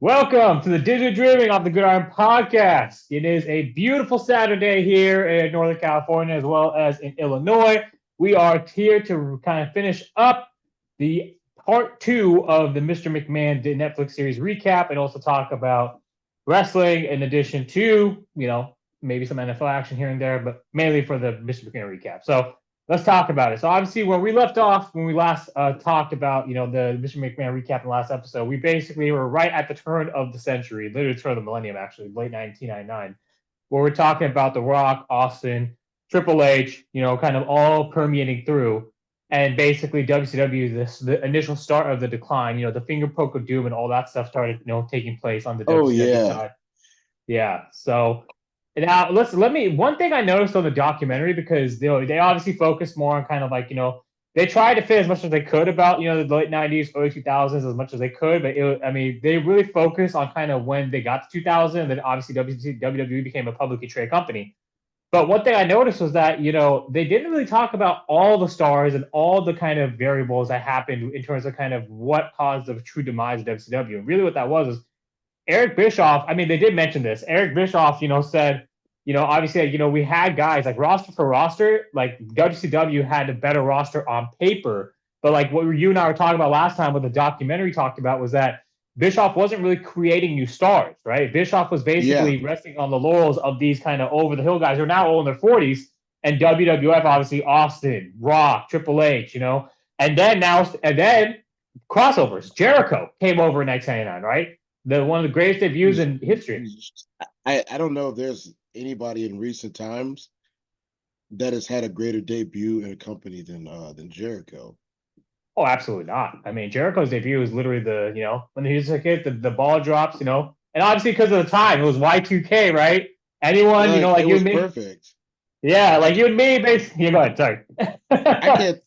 Welcome to the Digital Dreaming of the Gridiron podcast. It is a beautiful Saturday here in Northern California as well as in Illinois. We are here to kind of finish up the part two of the Mr. McMahon Netflix series recap and also talk about wrestling in addition to, maybe some NFL action here and there, but mainly for the Mr. McMahon recap. So let's talk about it. So obviously, where we left off when we last talked about the Mr. McMahon recap in the last episode, we basically were right at the turn of the century, literally turn of the millennium, actually, late 1999, where we're talking about The Rock, Austin, Triple H, kind of all permeating through. And basically, WCW, the initial start of the decline, the finger poke of doom and all that stuff started, taking place on the Oh WCW yeah. side. Yeah. So now let me one thing I noticed on the documentary because they obviously focused more on kind of like they tried to fit as much as they could about the late 90s, early 2000s as much as they could, but I mean they really focused on kind of when they got to 2000, and then obviously WWE became a publicly traded company. But one thing I noticed was that they didn't really talk about all the stars and all the kind of variables that happened in terms of kind of what caused the true demise of WCW. And really, what that was Eric Bischoff. I mean, they did mention this. Eric Bischoff, said, obviously, we had guys like roster for roster, like WCW had a better roster on paper. But like what you and I were talking about last time, what the documentary talked about was that Bischoff wasn't really creating new stars, right? Bischoff was Yeah. basically resting on the laurels of these kind of over the hill guys who are now all in their 40s. And WWF, obviously, Austin, Rock, Triple H, and then crossovers. Jericho came over in 1999, right? One of the greatest debuts in history. I don't know if there's anybody in recent times that has had a greater debut in a company than Jericho. Oh, absolutely not. I mean, Jericho's debut was literally when he was a kid, the ball drops, and obviously because of the time, it was Y2K, right? Anyone, Like like it you was and me, perfect. yeah, I like you and me, basically. Yeah, go ahead, sorry.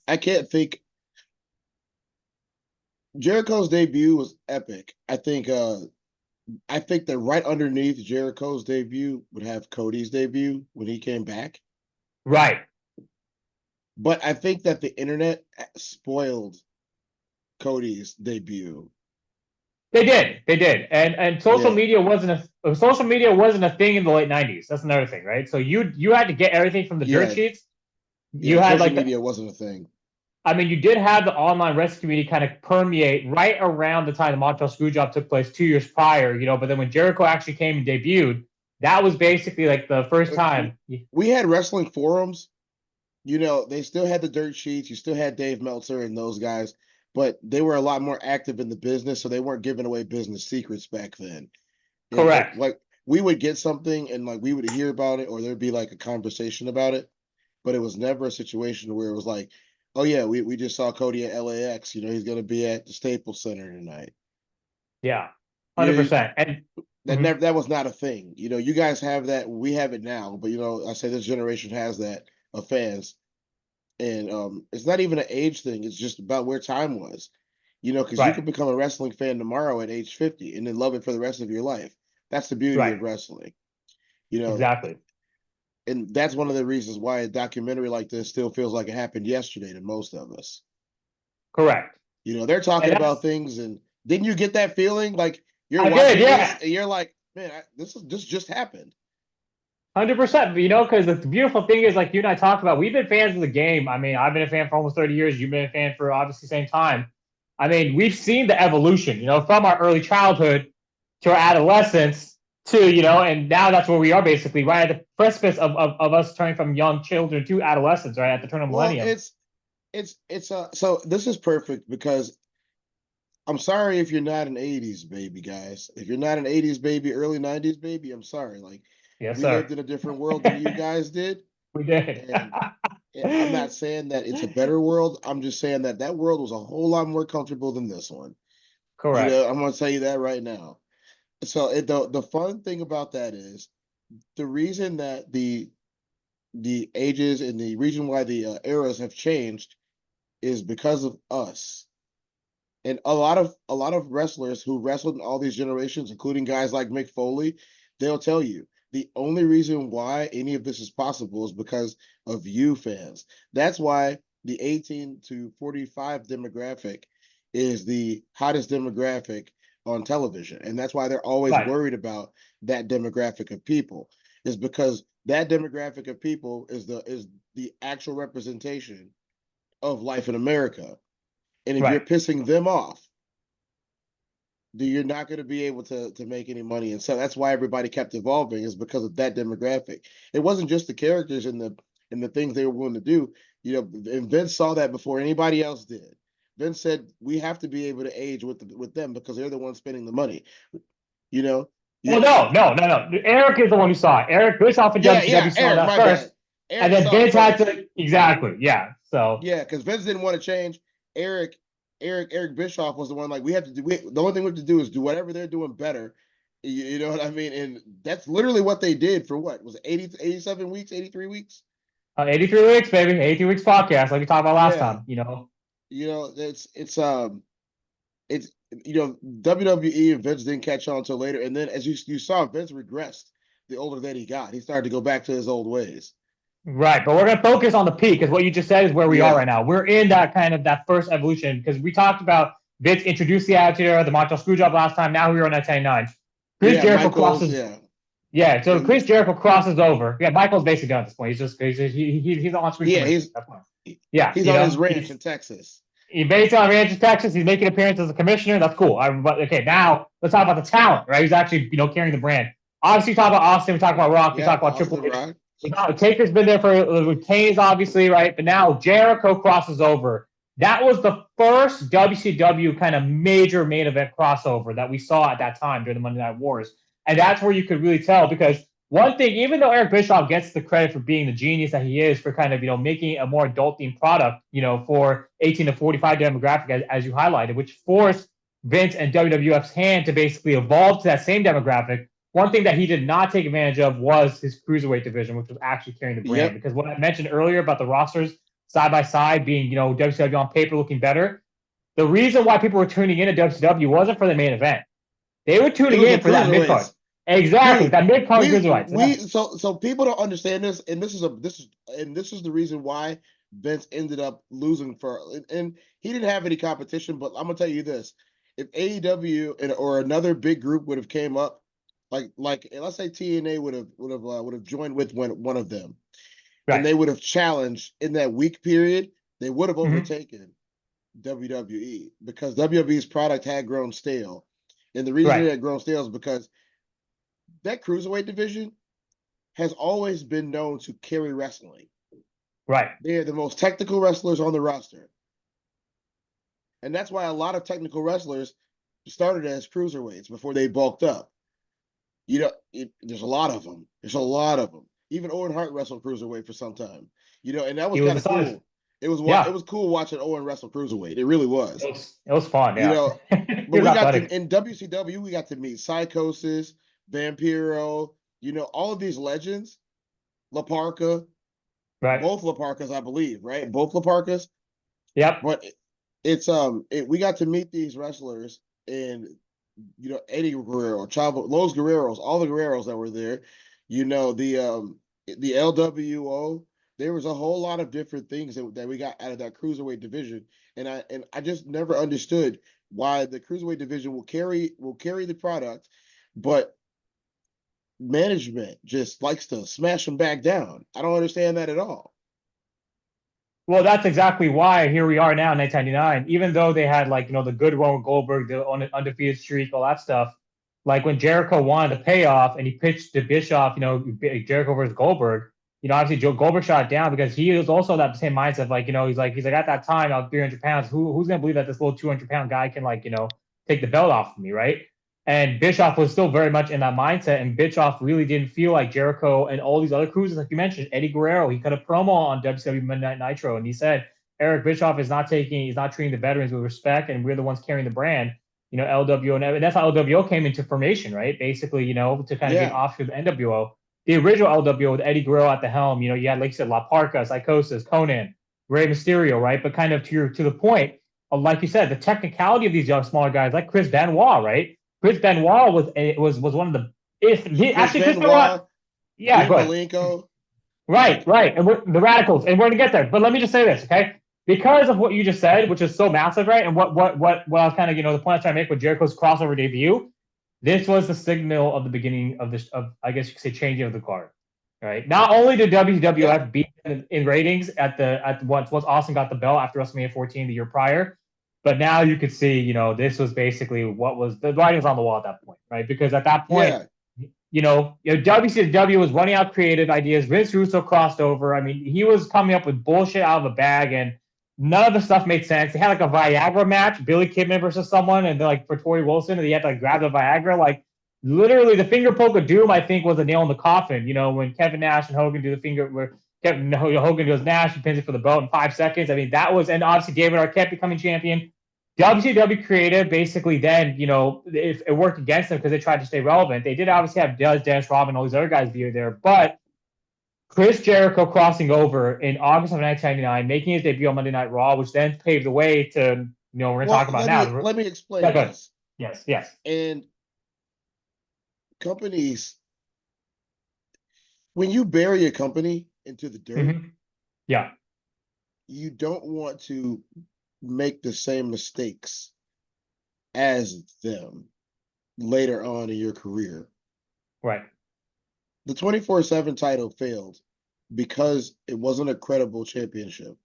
I can't think Jericho's debut was epic. I think that right underneath Jericho's debut would have Cody's debut when he came back. Right. But I think that the internet spoiled Cody's debut. They did, and Yeah. social media wasn't a thing in the late 90s. That's another thing, right? So you had to get everything from the dirt Yeah. sheets. You Yeah. had Social like media wasn't a thing. I mean, you did have the online wrestling community kind of permeate right around the time the Montreal Screwjob took place 2 years prior, but then when Jericho actually came and debuted, that was basically like the first time. We had wrestling forums. They still had the dirt sheets. You still had Dave Meltzer and those guys, but they were a lot more active in the business, so they weren't giving away business secrets back then. Correct. Like we would get something and like we would hear about it, or there'd be like a conversation about it, but it was never a situation where it was like, oh yeah, we just saw Cody at LAX. He's gonna be at the Staples Center tonight. Yeah. You know, 100%. And mhm, that was not a thing. You guys have that, we have it now, but I say this generation has that of fans. And it's not even an age thing, it's just about where time was. Because you right. could become a wrestling fan tomorrow at age 50 and then love it for the rest of your life. That's the beauty Right. of wrestling. You know, Exactly. and that's one of the reasons why a documentary like this still feels like it happened yesterday to most of us. Correct. They're And talking about that's things, and didn't you get that feeling like you're I did, watching this yeah. and you're like, man, this just happened. 100%. But because the beautiful thing is, like you and I talked about, we've been fans of the game. I mean, I've been a fan for almost 30 years. You've been a fan for obviously the same time. I mean, we've seen the evolution, from our early childhood to our adolescence to, and now that's where we are basically right at the precipice of us turning from young children to adolescents, right at the turn of Well, millennium. it's so this is perfect because I'm sorry if you're not an 80s baby, guys. If you're not an 80s baby, early 90s baby, I'm sorry. Like, Yes, we sir. lived in a different world than you guys did. We did. And I'm not saying that it's a better world. I'm just saying that that world was a whole lot more comfortable than this one. Correct. I'm going to tell you that right now. So the fun thing about that is the reason that the ages and the reason why the eras have changed is because of us. And a lot of wrestlers who wrestled in all these generations, including guys like Mick Foley, they'll tell you the only reason why any of this is possible is because of you fans. That's why the 18 to 45 demographic is the hottest demographic on television, and that's why they're always Right. worried about that demographic of people. Is because that demographic of people is the actual representation of life in America, and if you're Right. pissing them off, you're not going to be able to make any money. And so that's why everybody kept evolving, is because of that demographic. It wasn't just the characters and the things they were willing to do. And Vince saw that before anybody else did. Vince said we have to be able to age with them because they're the ones spending the money. You know. Well, Yeah. no. Eric is the one who saw it. Eric Bischoff and Yeah. WCW saw Eric, that my first, bad. and Eric then saw it Vince had first. to exactly, yeah. So Yeah, because Vince didn't want to change. Eric Eric Bischoff was the one like we have to do. The only thing we have to do is do whatever they're doing better. You know what I mean? And that's literally what they did for what was it, 87 weeks, 83 weeks. 83 weeks, baby, 83 weeks podcast, like we talked about last Yeah, time. You know, it's WWE and Vince didn't catch on until later, and then as you saw, Vince regressed the older that he got. He started to go back to his old ways. right? But we're gonna focus on the peak because what you just said is where we are Yeah, right now. We're in that kind of that first evolution because we talked about Vince introduced the Attitude Era, the Montreal Screwjob last time. Now we're on that 10-9. Chris yeah, Jericho Michaels, crosses. yeah, Yeah, so and Chris Jericho crosses over. Yeah, Michael's basically done at this point. He's on screen yeah, commissioner. That's fine. Yeah, he's you on his know, ranch in Texas. he's based on Ranch in Texas. He's making appearances as a commissioner. That's cool. But okay, now let's talk about the talent, right? He's actually carrying the brand. Obviously, we talk about Austin. We talk about Rock. We Yeah, talk about Austin Triple H. Rock. Taker's been there for Kane's obviously, right? But now Jericho crosses over. That was the first WCW kind of major main event crossover that we saw at that time during the Monday Night Wars. And that's where you could really tell because one thing, even though Eric Bischoff gets the credit for being the genius that he is for kind of, making a more adult themed product, for 18 to 45 demographic, as you highlighted, which forced Vince and WWF's hand to basically evolve to that same demographic. One thing that he did not take advantage of was his cruiserweight division, which was actually carrying the brand. Yep. Because what I mentioned earlier about the rosters side by side being, WCW on paper looking better, the reason why people were tuning in to WCW wasn't for the main event. They were tuning in for that mid card. Exactly, that mid card cruiserweights. So people don't understand this, and this is the reason why Vince ended up losing and he didn't have any competition. But I'm gonna tell you this: if AEW or another big group would have came up, like let's say TNA would have joined with one of them, right, and they would have challenged in that week period, they would have overtaken WWE because WWE's product had grown stale, and the reason it had grown stale is because that cruiserweight division has always been known to carry wrestling. Right. They're the most technical wrestlers on the roster. And that's why a lot of technical wrestlers started as cruiserweights before they bulked up. There's a lot of them. Even Owen Hart wrestled cruiserweight for some time. And that was kind of cool. It was cool watching Owen wrestle cruiserweight. It really was. It was fun, yeah. But we got in WCW, we got to meet Psychosis, Vampiro, all of these legends, La Parka, right? Both La Parkas, I believe, right? Both La Parkas. Yep. But we got to meet these wrestlers and Eddie Guerrero, Chavo, Los Guerreros, all the Guerreros that were there. The LWO. There was a whole lot of different things that we got out of that cruiserweight division, and I just never understood why the cruiserweight division will carry the product, but management just likes to smash them back down. I don't understand that at all. Well, that's exactly why here we are now in 1999. Even though they had the good run with Goldberg, the undefeated streak, all that stuff. Like when Jericho wanted the payoff and he pitched to Bischoff, Jericho versus Goldberg. Obviously Joe Goldberg shot it down because he was also that same mindset. He's like at that time I was 300 pounds. Who's gonna believe that this little 200-pound guy can take the belt off of me, right? And Bischoff was still very much in that mindset, and Bischoff really didn't feel like Jericho and all these other cruisers, like you mentioned, Eddie Guerrero, he cut a promo on WCW Midnight Nitro, and he said Eric Bischoff he's not treating the veterans with respect, and we're the ones carrying the brand. LWO, and that's how LWO came into formation, right? Basically, to kind of get offshoot of the NWO. The original LWO with Eddie Guerrero at the helm, you had, like you said, La Parka, Psychosis, Conan, Rey Mysterio, right? But kind of to the point, like you said, the technicality of these young, smaller guys, like Chris Benoit, right? Chris Benoit was one of the Chris Benoit, yeah, Malenko. Right, and the Radicals, and we're gonna get there. But let me just say this, okay? because of what you just said, which is so massive, right? And what I was kind of, the point I was trying to make with Jericho's crossover debut, this was the signal of the beginning of this, of, I guess you could say, changing of the card, right? Not only did WWF beat in ratings at once Austin got the belt after WrestleMania 14 the year prior, but now you could see, this was basically what was the writing was on the wall at that point, right? Because at that point, Yeah. WCW was running out creative ideas. Vince Russo crossed over. I mean, he was coming up with bullshit out of a bag, and none of the stuff made sense. They had like a Viagra match, Billy Kidman versus someone, and then like for Tori Wilson, and he had to like grab the Viagra. Like literally, the finger poke of doom, I think, was a nail in the coffin. When Kevin Nash and Hogan do the finger, where Hogan goes Nash, he pins it for the belt in 5 seconds. I mean, that was, and obviously David Arquette becoming champion. WCW creative basically then, if it worked against them because they tried to stay relevant. They did obviously have Dennis Rodman, all these other guys be there, but Chris Jericho crossing over in August of 1999, making his debut on Monday Night Raw, which then paved the way to, we're going to talk about now. Let me Yeah, explain go ahead. this. Yes. And companies, when you bury a company into the dirt, Mm-hmm. Yeah. you don't want to make the same mistakes as them later on in your career. Right. The 24/7 title failed because it wasn't a credible championship.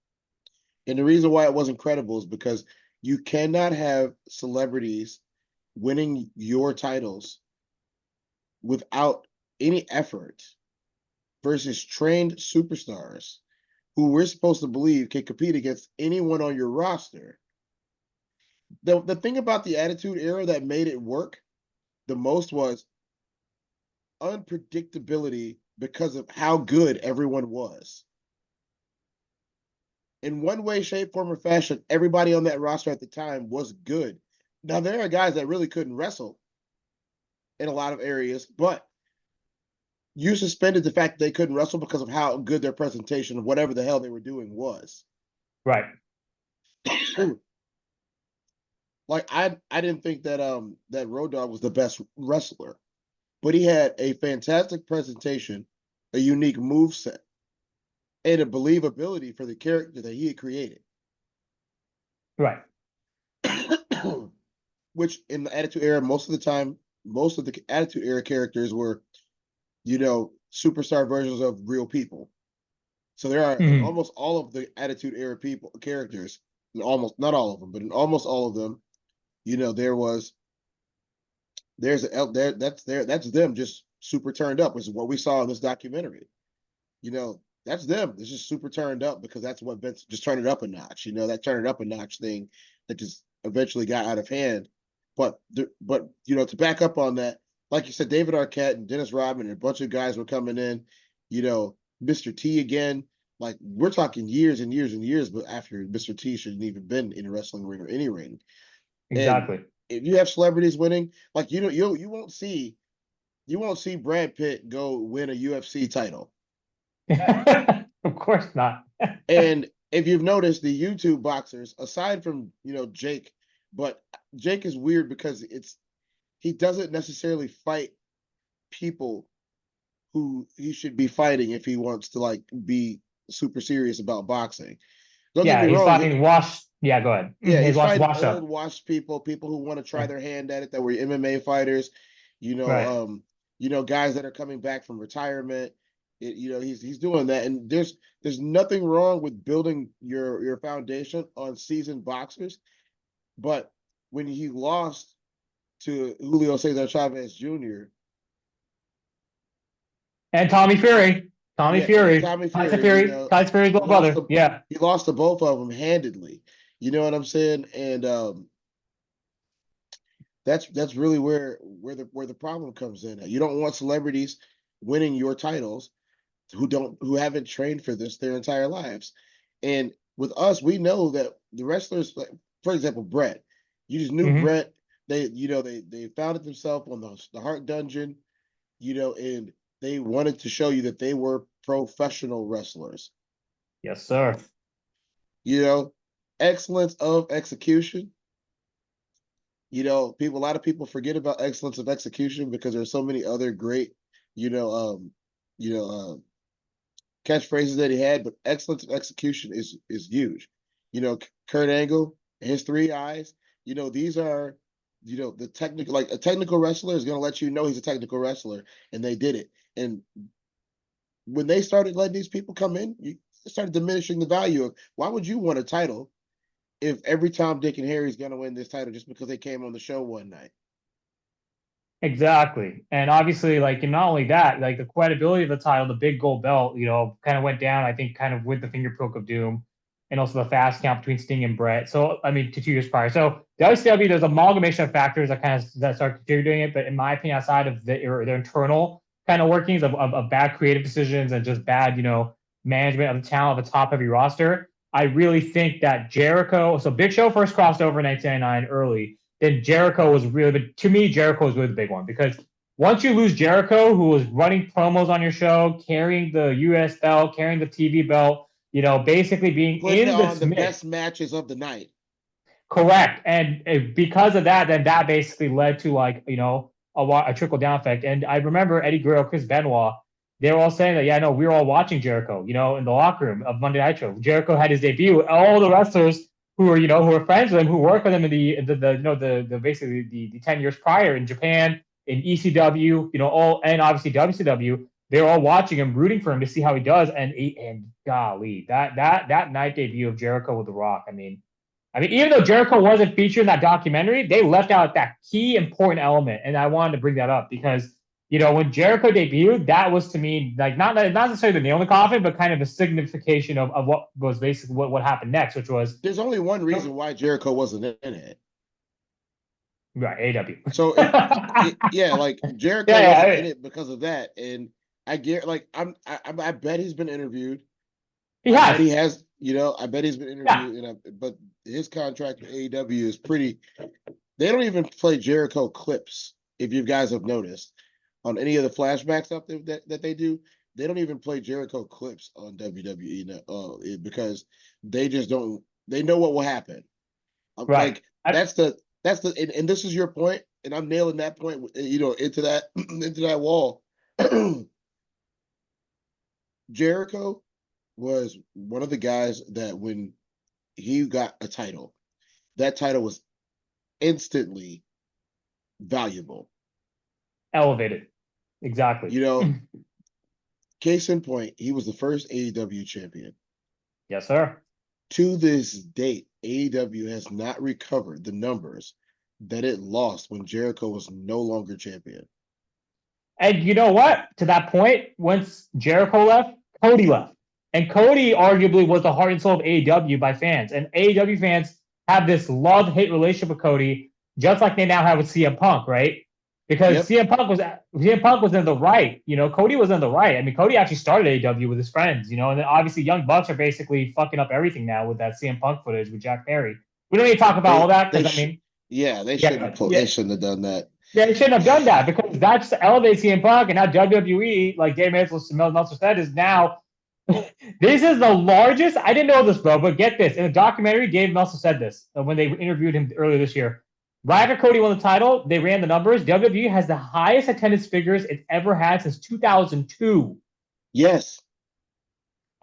And the reason why it wasn't credible is because you cannot have celebrities winning your titles without any effort versus trained superstars who we're supposed to believe can compete against anyone on your roster. The thing about the Attitude Era that made it work the most was unpredictability because of how good everyone was. In one way, shape, form, or fashion, everybody on that roster at the time was good. Now, there are guys that really couldn't wrestle in a lot of areas, but you suspended the fact that they couldn't wrestle because of how good their presentation of whatever the hell they were doing was. Right. Like I didn't think that that Road Dogg was the best wrestler, but he had a fantastic presentation, a unique move set, and a believability for the character that he had created. Right. Which in the Attitude Era, most of the time, most of the Attitude Era characters were, superstar versions of real people. So there are in almost all of the Attitude Era people characters, almost not all of them, but in almost all of them, that's them just super turned up, which is what we saw in this documentary. That's them. It's just super turned up because that's what Vince just turned it up a notch. That turn it up a notch thing that just eventually got out of hand. But to back up on that, like you said, David Arquette and Dennis Rodman and a bunch of guys were coming in. Mr. T again. Like we're talking years and years and years, but after Mr. T shouldn't even been in a wrestling ring or any ring. Exactly. And if you have celebrities winning, like you won't see Brad Pitt go win a UFC title. Of course not. And if you've noticed, the YouTube boxers, aside from Jake, but Jake is weird because he doesn't necessarily fight people who he should be fighting if he wants to be super serious about boxing. Don't get me He's wrong. fighting washed. Yeah, go ahead. Yeah, he's fighting washed old, up. washed people who want to try their hand at it, that were MMA fighters, Right. Guys that are coming back from retirement. He's doing that, and there's nothing wrong with building your foundation on seasoned boxers, but when he lost to Julio Cesar Chavez Jr. And Tommy Fury. Tommy Fury. Tommy Tyson Fury, Fury. Tyson Fury's little brother. Yeah. he lost to both of them handedly. You know what I'm saying? And that's really where the problem comes in. You don't want celebrities winning your titles who haven't trained for this their entire lives. And with us, we know that the wrestlers, like, for example, Brett, you just knew Brett. They founded themselves on the Heart Dungeon, and they wanted to show you that they were professional wrestlers. Yes, sir. Excellence of execution. A lot of people forget about excellence of execution because there's so many other great, catchphrases that he had, but excellence of execution is huge. Kurt Angle, his three eyes. These are, the technical, like a technical wrestler is going to let you know he's a technical wrestler, and they did it. And when they started letting these people come in, you started diminishing the value of why would you want a title if every Tom, Dick, and Harry's going to win this title just because they came on the show one night. Exactly. And obviously, like, and not only that, like the credibility of the title, the big gold belt, kind of went down, I think, kind of with the finger poke of doom and also the fast count between Sting and Brett. So, I mean, to 2 years prior. So, the WCW, there's amalgamation of factors that start contributing it. But in my opinion, outside of their internal kind of workings of bad creative decisions and just bad, management of the talent of a top heavy roster, I really think that Jericho, so Big Show first crossed over in 1999 early. Then Jericho was really, to me, Jericho was really the big one because once you lose Jericho, who was running promos on your show, carrying the US belt, carrying the TV belt, basically being Putting in on this the mix. best matches of the night. Correct. And because of that, then that basically led to a trickle down effect. And I remember Eddie Guerrero, Chris Benoit, they were all saying that, yeah, no, we were all watching Jericho, in the locker room of Monday Nitro. Jericho had his debut. All the wrestlers who were friends with him, who worked with him in the basically the 10 years prior in Japan, in ECW, and obviously WCW, they were all watching him, rooting for him to see how he does. And golly, that night debut of Jericho with The Rock, even though Jericho wasn't featured in that documentary, they left out that key important element, and I wanted to bring that up because when Jericho debuted, that was to me like not necessarily the nail in the coffin, but kind of a signification of what was basically what happened next, which was there's only one reason why Jericho wasn't in it. Right, AW. So yeah, like Jericho wasn't in it because of that, and I get like I bet he's been interviewed. He I has. bet he has. I bet he's been interviewed. But his contract with AEW is pretty. They don't even play Jericho clips. If you guys have noticed, on any of the flashbacks up there that they do, they don't even play Jericho clips on WWE because they just don't. They know what will happen. Right. Like that's the and this is your point, and I'm nailing that point. Into that into that wall. Jericho was one of the guys that when he got a title, that title was instantly valuable. Elevated. Exactly. Case in point, he was the first AEW champion. Yes, sir. To this date, AEW has not recovered the numbers that it lost when Jericho was no longer champion. And you know what? To that point, once Jericho left, Cody left. And Cody arguably was the heart and soul of AEW by fans. And AEW fans have this love-hate relationship with Cody, just like they now have with CM Punk, right? Because Yep. CM Punk was in the right. Cody was in the right. Cody actually started AEW with his friends, and then obviously Young Bucks are basically fucking up everything now with that CM Punk footage with Jack Perry. We don't need to talk about all that because they shouldn't have done that. Yeah, they shouldn't have done that because that's elevates CM Punk, and now WWE, like Dave Meltzer said, is now this is the largest. I didn't know this, bro, but get this. In the documentary, Dave Meltzer said this when they interviewed him earlier this year. Right after Cody won the title, they ran the numbers. WWE has the highest attendance figures it's ever had since 2002. Yes.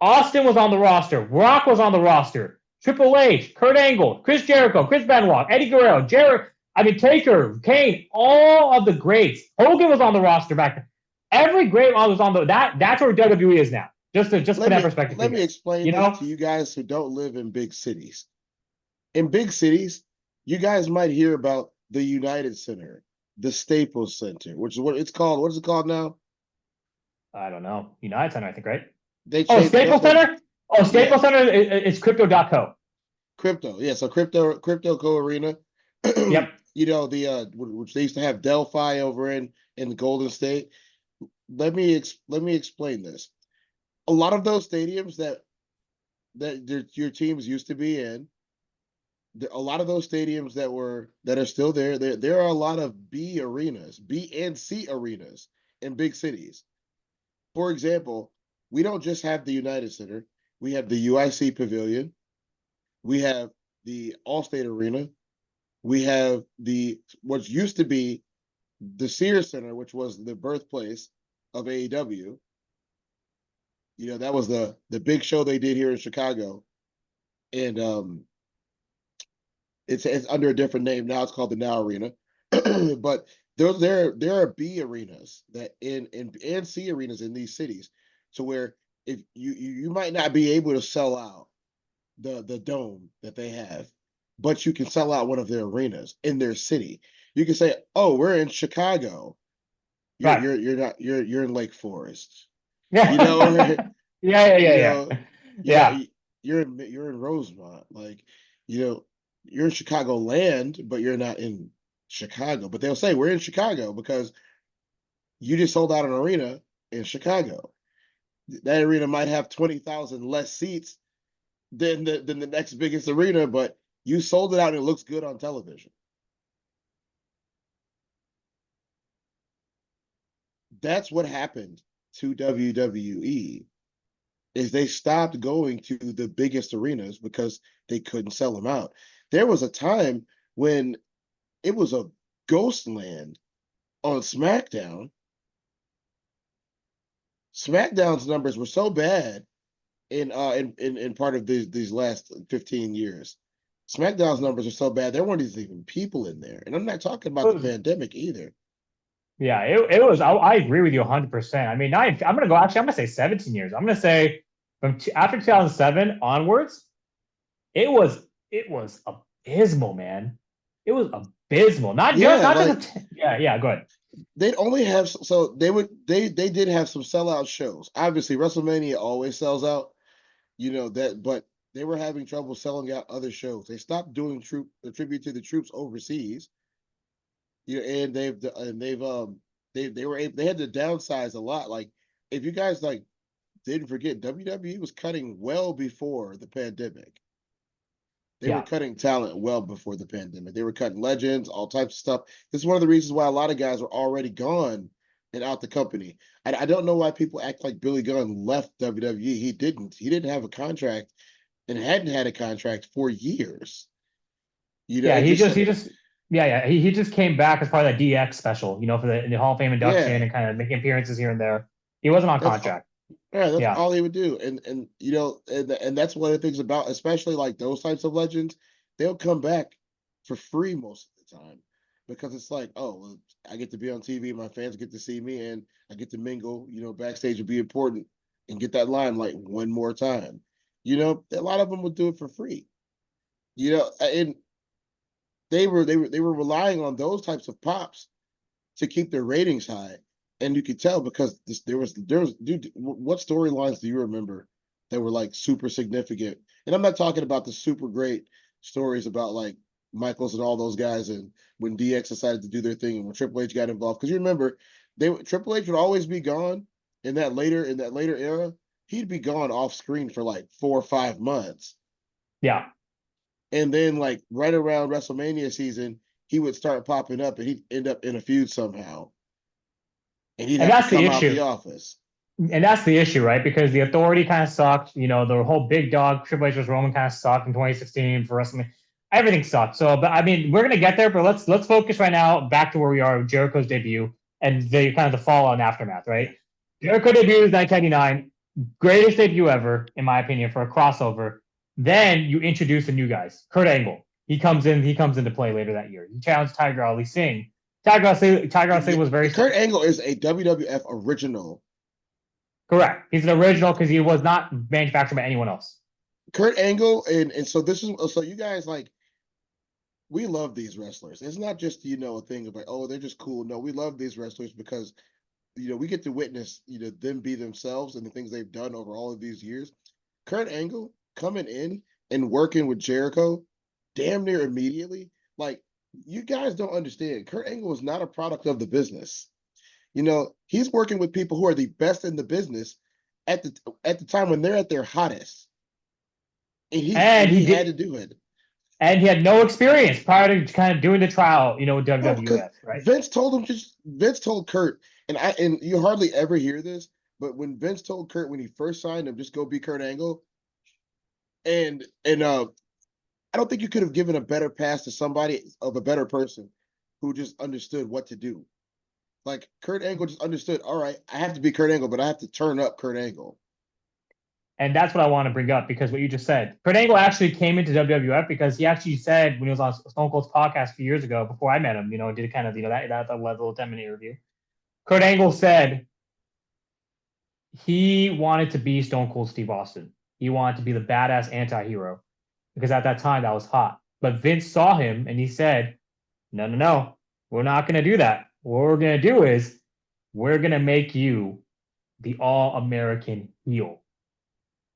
Austin was on the roster. Rock was on the roster. Triple H, Kurt Angle, Chris Jericho, Chris Benoit, Eddie Guerrero, Taker, Kane, all of the greats. Hogan was on the roster back then. Every great one was on that's where WWE is now. Just put that perspective. Let me explain this to you guys who don't live in big cities. In big cities, you guys might hear about the United Center, the Staples Center, which is what it's called. What is it called now? I don't know. United Center, I think, right? Staples Center? Staples Center is crypto.co. Crypto, yeah. So crypto co arena. Yep. Which they used to have Delphi over in the Golden State. Let me explain this. A lot of those stadiums that your teams used to be in, a lot of those stadiums that are still there are a lot of B arenas, B and C arenas in big cities. For example, we don't just have the United Center. We have the UIC Pavilion. We have the Allstate Arena. We have what used to be the Sears Center, which was the birthplace of AEW. That was the big show they did here in Chicago. and it's under a different name now. It's called the Now Arena, but there are B arenas that in and C arenas in these cities, to where if you might not be able to sell out the dome that they have, but you can sell out one of their arenas in their city. You can say, "Oh, we're in Chicago. Right. You're not you're in Lake Forest. You know, Yeah. Yeah. Yeah. you Yeah. know, Yeah. you know, Yeah. you're in Rosemont. Like, you know, you're in Chicago land, but you're not in Chicago. But they'll say we're in Chicago because you just sold out an arena in Chicago. That arena might have 20,000 less seats than the next biggest arena, but you sold it out and it looks good on television. That's what happened to WWE is they stopped going to the biggest arenas because they couldn't sell them out. There was a time when it was a ghost land on SmackDown. SmackDown's numbers were so bad in part of these last 15 years. SmackDown's numbers are so bad there weren't even people in there. And I'm not talking about the pandemic either. Yeah, it was. I agree with you 100%. I mean, I'm gonna go. Actually, I'm gonna say 17 years. I'm gonna say after 2007 onwards, it was abysmal, man. It was abysmal. Yeah, Not like just yeah, yeah. Go ahead. they'd only have so they did have some sellout shows. Obviously, WrestleMania always sells out, you know that, but they were having trouble selling out other shows. They stopped doing troop a tribute to the troops overseas. You know, they were able, they had to downsize a lot. Like if you guys like didn't forget, WWE was cutting well before the pandemic. They were Yeah, cutting talent well before the pandemic. They were cutting legends, all types of stuff. This is one of the reasons why a lot of guys were already gone and out the company. I don't know why people act like Billy Gunn left WWE. He didn't. He didn't have a contract and hadn't had a contract for years. You know, yeah. it just He just yeah, yeah. He just came back as part of that DX special, for the Hall of Fame induction yeah. and kind of making appearances here and there. He wasn't on That's contract. Yeah, that's Yeah, all he would do, and you know, and that's one of the things about, especially like those types of legends, they'll come back for free most of the time because it's like, oh, well, I get to be on TV, my fans get to see me, and I get to mingle, you know, backstage and be important and get that limelight one more time. You know, a lot of them would do it for free. You know, and they were relying on those types of pops to keep their ratings high. And you could tell because there was dude, what storylines do you remember that were like super significant? And I'm not talking about the super great stories about like Michaels and all those guys and when DX decided to do their thing and when Triple H got involved. Because you remember Triple H would always be gone in that later era. He'd be gone off screen for like 4 or 5 months. yeah. And then like right around WrestleMania season, he would start popping up and he'd end up in a feud somehow. And he'd And have to that's the come out issue. the office. And that's the issue, right? Because the authority kind of sucked. The whole big dog Triple H versus Roman kind of sucked in 2016 for WrestleMania. Everything sucked. So, but I mean, we're gonna get there. But let's focus right now back to where we are with Jericho's debut and the kind of the fallout and aftermath, right? Jericho debuted in 1999, greatest debut ever, in my opinion, for a crossover. Then you introduce the new guys. Kurt Angle, he comes in. He comes into play later that year. He challenged Tiger Ali Singh. Tiger Ali Singh was very Kurt Angle is a WWF original. correct. He's an original because he was not manufactured by anyone else. Kurt Angle and so this is so you guys like we love these wrestlers. It's not just a thing of like, oh, they're just cool. No, we love these wrestlers because we get to witness them be themselves and the things they've done over all of these years. Kurt Angle coming in and working with Jericho damn near immediately. Like, you guys don't understand. Kurt Angle is not a product of the business. He's working with people who are the best in the business at the time when they're at their hottest. And And he he had did, to do it. and he had no experience prior to kind of doing the trial, with Oh, because WWF, right? Vince told Kurt, and you hardly ever hear this, but when Vince told Kurt when he first signed him, just go be Kurt Angle, and I don't think you could have given a better pass to somebody of a better person who just understood what to do. Like Kurt Angle just understood, all right, I have to be Kurt Angle, but I have to turn up Kurt Angle. And that's what I want to bring up because what you just said. Kurt Angle actually came into WWF because he actually said when he was on Stone Cold's podcast a few years ago, before I met him, did kind of, that little 10-minute interview. Kurt Angle said he wanted to be Stone Cold Steve Austin. He wanted to be the badass anti-hero because at that time that was hot. But Vince saw him and he said, no, we're not going to do that. What we're going to do is we're going to make you the all-American heel.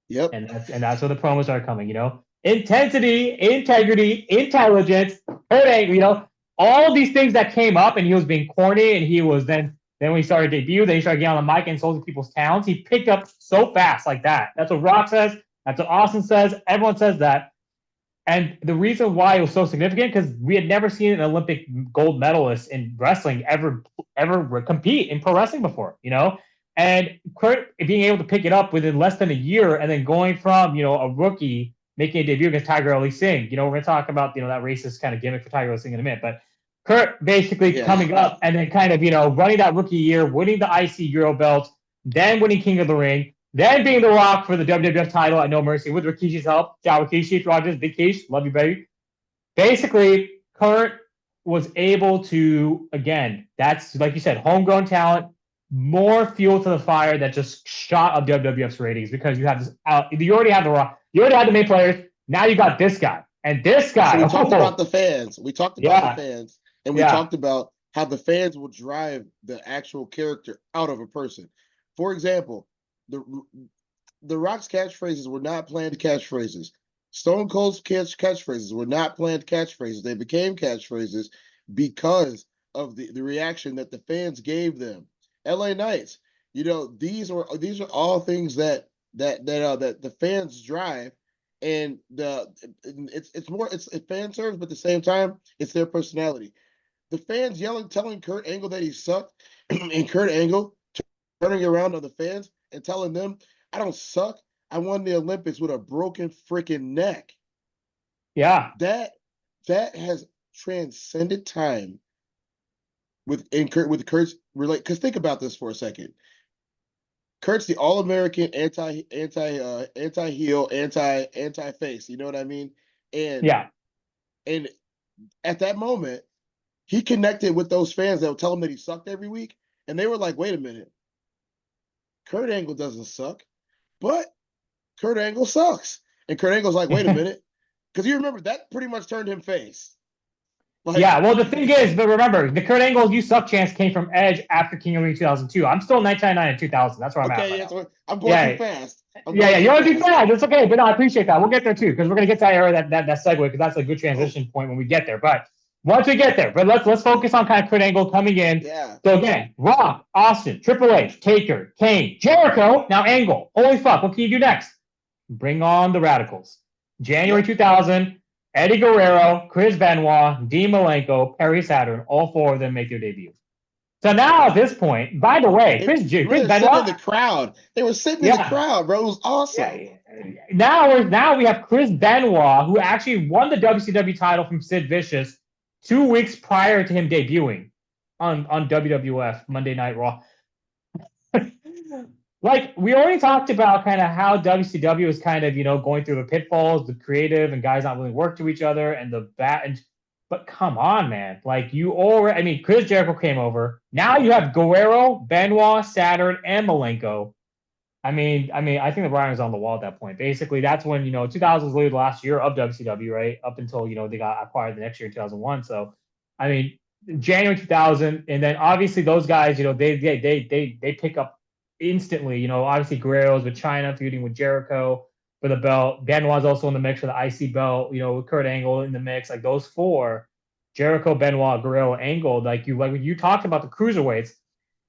Yep. And that's where the promos are coming, Intensity, integrity, intelligence, Kurt Angle, all these things that came up and he was being corny and he was then when he started debut, then he started getting on the mic and insulting people's talents. He picked up so fast like that. That's what Rock says. That's what Austin says. Everyone says that. And the reason why it was so significant, because we had never seen an Olympic gold medalist in wrestling ever compete in pro wrestling before, And Kurt being able to pick it up within less than a year and then going from, a rookie making a debut against Tiger Ali Singh. We're going to talk about, that racist kind of gimmick for Tiger Ali Singh in a minute. But Kurt basically coming up and then kind of, running that rookie year, winning the IC Euro belt, then winning King of the Ring, then being The Rock for the WWF title at No Mercy with Rikishi's help. Ciao, Rikishi, Rogers, Big Kish, love you, baby. Basically, Kurt was able to, again, that's, like you said, homegrown talent, more fuel to the fire that just shot up WWF's ratings because you have this you already have The Rock, you already have the main players, now you got this guy. And this guy. So we talked about the fans. We talked about the fans. And we talked about how the fans will drive the actual character out of a person. For example, the Rock's catchphrases were not planned catchphrases. Stone Cold's catchphrases were not planned catchphrases. They became catchphrases because of the reaction that the fans gave them. LA Knights, these are all things that the fans drive, and it's fan service, but at the same time, it's their personality. The fans telling Kurt Angle that he sucked, and Kurt Angle turning around on the fans and telling them, I don't suck. I won the Olympics with a broken freaking neck. Yeah. That has transcended time with Kurt's relate. Because think about this for a second. Kurt's the all-American anti-heel, anti-face. You know what I mean? And at that moment, he connected with those fans that would tell him that he sucked every week. And they were like, wait a minute. Kurt Angle doesn't suck, but Kurt Angle sucks. And Kurt Angle's like, wait a minute. Because you remember, that pretty much turned him face. Well, the thing is, but remember, the Kurt Angle "you suck" chance came from Edge after King of the Ring 2002. I'm still 1999 and 2000. That's where I'm at. Okay, I'm going too fast. You're going too fast. It's okay, but no, I appreciate that. We'll get there too, because we're going to get to that era, that segue, because that's a good transition point when we get there. But once we get there, but let's focus on kind of Kurt Angle coming in. Yeah. So again, Rock, Austin, Triple H, Taker, Kane, Jericho, now Angle. Holy fuck, what can you do next? Bring on the Radicals. January 2000. Eddie Guerrero, Chris Benoit, Dean Malenko, Perry Saturn, all four of them make their debut. So now at this point, by the way, Chris Benoit, sitting in the crowd. They were sitting in the crowd, bro. It was awesome. Now we have Chris Benoit, who actually won the WCW title from Sid Vicious 2 weeks prior to him debuting on WWF Monday Night Raw. Like, we already talked about kind of how WCW is kind of, going through the pitfalls, the creative and guys not willing to work to each other and but come on, man. Like, Chris Jericho came over. Now you have Guerrero, Benoit, Saturn, and Malenko. I think the writing was on the wall at that point. Basically, that's when, 2000 was literally the last year of WCW, right? Up until, they got acquired the next year in 2001. So, January 2000, and then obviously those guys, they pick up instantly. Obviously Guerrero's with China feuding with Jericho for the belt. Benoit's also in the mix for the IC belt. With Kurt Angle in the mix. Like those four, Jericho, Benoit, Guerrero, Angle. Like when you talked about the cruiserweights.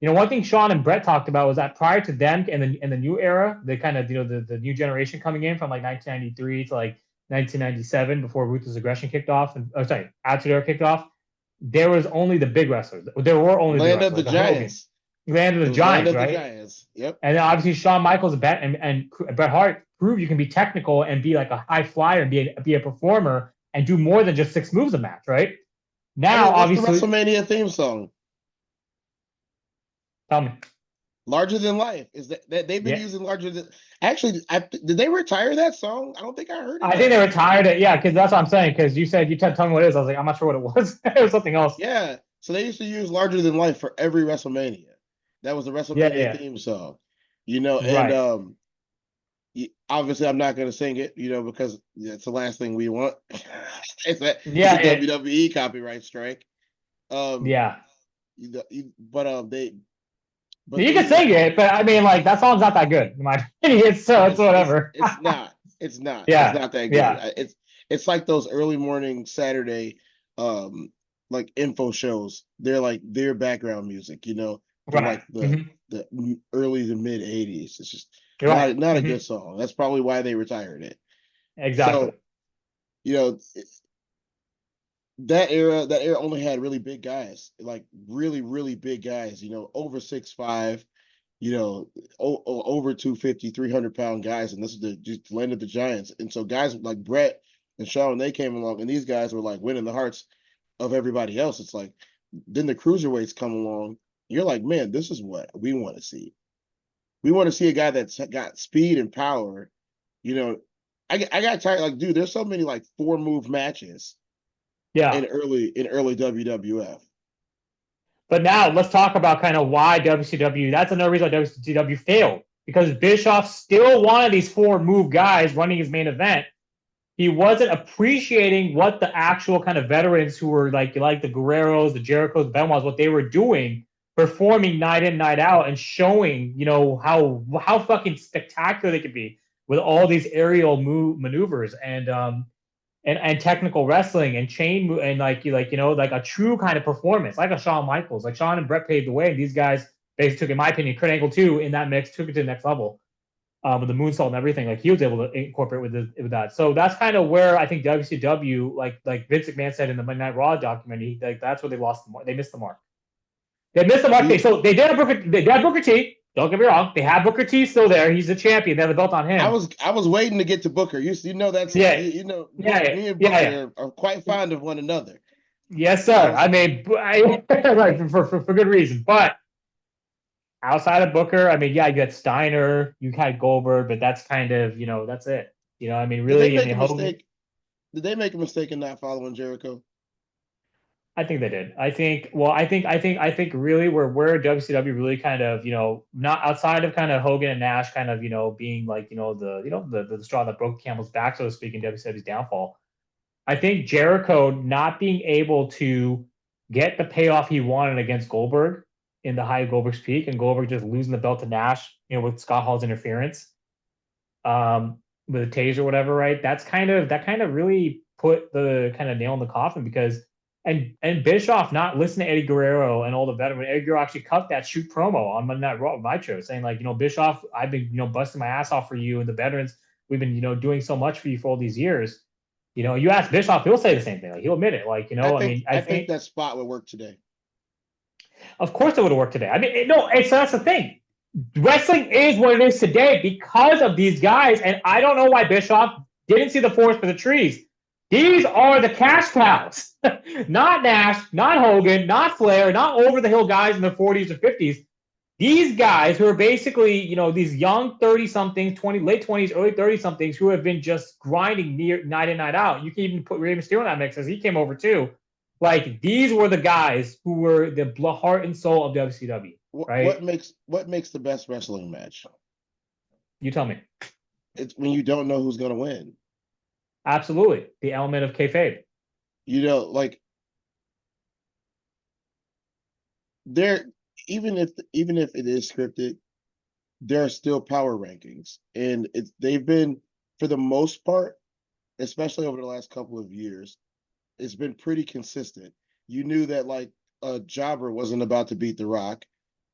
One thing Sean and Brett talked about was that prior to them and the new era, the kind of the new generation coming in from like 1993 to like 1997 before Ruthless Aggression kicked off, Attitude Era kicked off. There was only the big wrestlers. There were only Land of the Giants. Land of the Giants, right? The Giants. Yep. And then obviously Shawn Michaels and Bret Hart proved you can be technical and be like a high flyer and be a performer and do more than just 6 moves a match, right? Now, what's obviously, the WrestleMania theme song. Tell me. Larger Than Life is that they've been Yeah. using Larger Than. Actually, did they retire that song? I don't think I heard it. I think they retired it. Yeah, because that's what I'm saying. Because you said told me what it is. I was like, I'm not sure what it was. It was something else. Yeah, so they used to use Larger Than Life for every WrestleMania. That was the Yeah, WrestleMania yeah. theme song. And Right. obviously I'm not going to sing it, because it's the last thing we want. It's a Yeah, WWE copyright strike. Um, yeah. but You they can used to. sing it, but I mean, like that song's not that good in my opinion. So it's whatever. It's not. It's Yeah, not that good. yeah. It's like those early morning Saturday, like info shows. They're like their background music, from Right. like the early to mid '80s. It's just Right. not a good song. That's probably why they retired it. Exactly. So you know that era only had really big guys, like really big guys. Over 6'5", over 250, 300-pound guys, and this is just land of the Giants. And so guys like Brett and Shawn, they came along, and these guys were like winning the hearts of everybody else. It's like then the cruiserweights come along. You're like, man, this is what we want to see. We want to see a guy that's got speed and power. You know, I got tired. Like, dude, there's so many like 4-move matches Yeah. in early WWF. But now let's talk about kind of why WCW. That's another reason why WCW failed, because Bischoff still wanted these 4-move guys running his main event. He wasn't appreciating what the actual kind of veterans who were like the Guerreros, the Jerichos, the Benoits, what they were doing, performing night in, night out, and showing, how fucking spectacular they could be with all these aerial maneuvers and technical wrestling and chain and like a true kind of performance, like a Shawn Michaels. Like Shawn and Brett paved the way, and these guys basically took, in my opinion, Kurt Angle too in that mix, took it to the next level. With the moonsault and everything, like he was able to incorporate with that. So that's kind of where I think WCW, like Vince McMahon said in the Monday Night Raw documentary, like that's where they lost the mark. They missed the mark. They missed the mark. So they did have Booker T. Don't get me wrong. They have Booker T still there. He's the champion. They have the belt on him. I was waiting to get to Booker. That's me and Booker are quite fond of one another. Yes, sir. I mean, like for good reason. But outside of Booker, I mean, yeah, you got Steiner, you had Goldberg, but that's kind of, that's it. I mean, really, Did they make a mistake in not following Jericho? I think they did. I think really where WCW really kind of, not outside of kind of Hogan and Nash kind of, being like, the straw that broke the camel's back, so to speak, in WCW's downfall. I think Jericho not being able to get the payoff he wanted against Goldberg in the high Goldberg's peak, and Goldberg just losing the belt to Nash, with Scott Hall's interference, with a taser or whatever, right? That kind of really put the kind of nail in the coffin, because and Bischoff not listening to Eddie Guerrero and all the veterans. Eddie Guerrero actually cut that shoot promo on Monday Night Raw Nitro, saying like, Bischoff, I've been busting my ass off for you and the veterans. We've been doing so much for you for all these years. You ask Bischoff, he'll say the same thing. Like he'll admit it. Like I think that spot would work today. Of course, it would have worked today. I mean, no, so that's the thing. Wrestling is what it is today because of these guys, and I don't know why Bischoff didn't see the forest for the trees. These are the cash cows, not Nash, not Hogan, not Flair, not over the hill guys in their 40s or 50s. These guys who are basically, these young 30-somethings, late 20s, early 30-somethings who have been just grinding night in, night out. You can even put Rey Mysterio in that mix as he came over too. Like these were the guys who were the heart and soul of WCW. Right? What makes the best wrestling match? You tell me. It's when you don't know who's going to win. Absolutely, the element of kayfabe. Like there, even if it is scripted, there are still power rankings, and they've been, for the most part, especially over the last couple of years, it's been pretty consistent. You knew that like a jobber wasn't about to beat The Rock,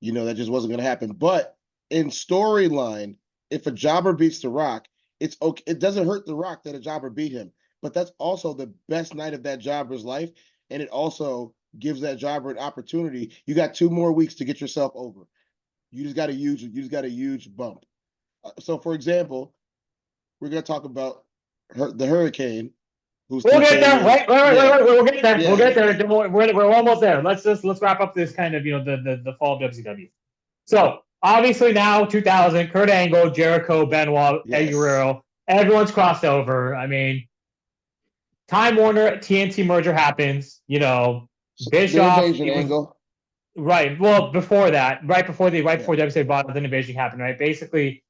that just wasn't going to happen. But in storyline, if a jobber beats The Rock, it's okay. It doesn't hurt The Rock that a jobber beat him, but that's also the best night of that jobber's life, and it also gives that jobber an opportunity. You got 2 more weeks to get yourself over. You just got a huge bump. So, for example, we're going to talk about the Hurricane. We'll get there. Wait. We'll get there. Yeah. We'll get there. We're almost there. Let's wrap up this kind of the fall of WCW. So obviously now 2000, Kurt Angle, Jericho, Benoit, Eddie Yes. Guerrero, everyone's crossed over. I mean, Time Warner TNT merger happens. The Bischoff, invasion it was angle. right. Well, before that, right Yeah. before WWE bought the invasion happened, right? Basically,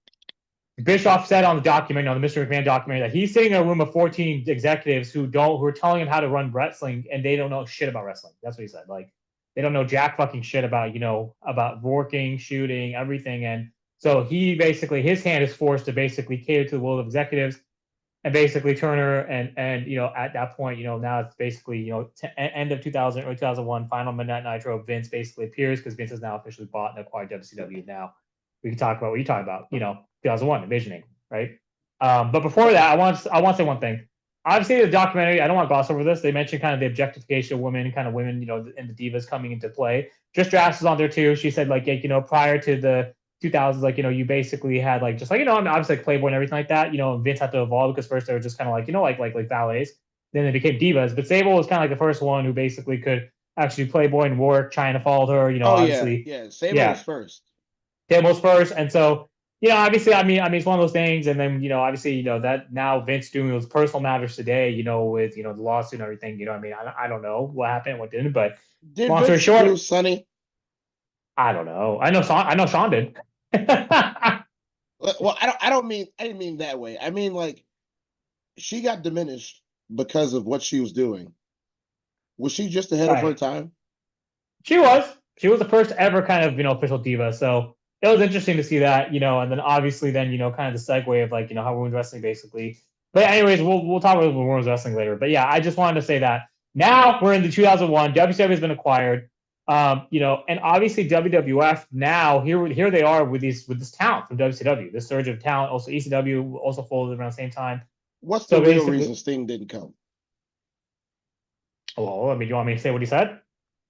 Bischoff said on the document, on the Mr. McMahon document, that he's sitting in a room of 14 executives who are telling him how to run wrestling, and they don't know shit about wrestling. That's what he said. Like, they don't know jack fucking shit about about working, shooting, everything. And so he basically, his hand is forced to basically cater to the will of executives. And basically Turner and at that point, now it's basically end of 2000, early 2001, final Midnight Nitro. Vince basically appears because Vince is now officially bought and acquired WCW. Now we can talk about what you talk about. 2001 envisioning, right? But before that, I want to say one thing. Obviously, the documentary, I don't want to gloss over this. They mentioned kind of the objectification of women, kind of women, and the divas coming into play. Just Drax is on there too. She said, like, prior to the 2000s, like, you basically had like just like, obviously like Playboy and everything like that. Vince had to evolve because first they were just kind of like, like ballets. Then they became divas. But Sable was kind of like the first one who basically could actually Playboy and work. China followed her, Oh yeah, obviously. yeah. Sable was Yeah, first. Sable was first. And so, obviously, I mean, it's one of those things. And then, obviously, that now Vince doing those personal matters today, with, the lawsuit and everything, I mean, I don't know what happened, what didn't, but Did long story Vince screw short, Sonny? I don't know. I know Sean did. Well, I didn't mean that way. I mean, like, she got diminished because of what she was doing. Was she just ahead of her Right. time? She was. She was the first ever kind of, official diva. So it was interesting to see that, and then obviously then, kind of the segue of like, how women's wrestling basically. But anyways, we'll talk about women's wrestling later. But yeah, I just wanted to say that now we're in the 2001. WCW has been acquired. And obviously WWF now here they are with this talent from WCW, this surge of talent. Also ECW also folded around the same time. What's the So real basically, reason Sting didn't come? oh, I mean, do you want me to say what he said?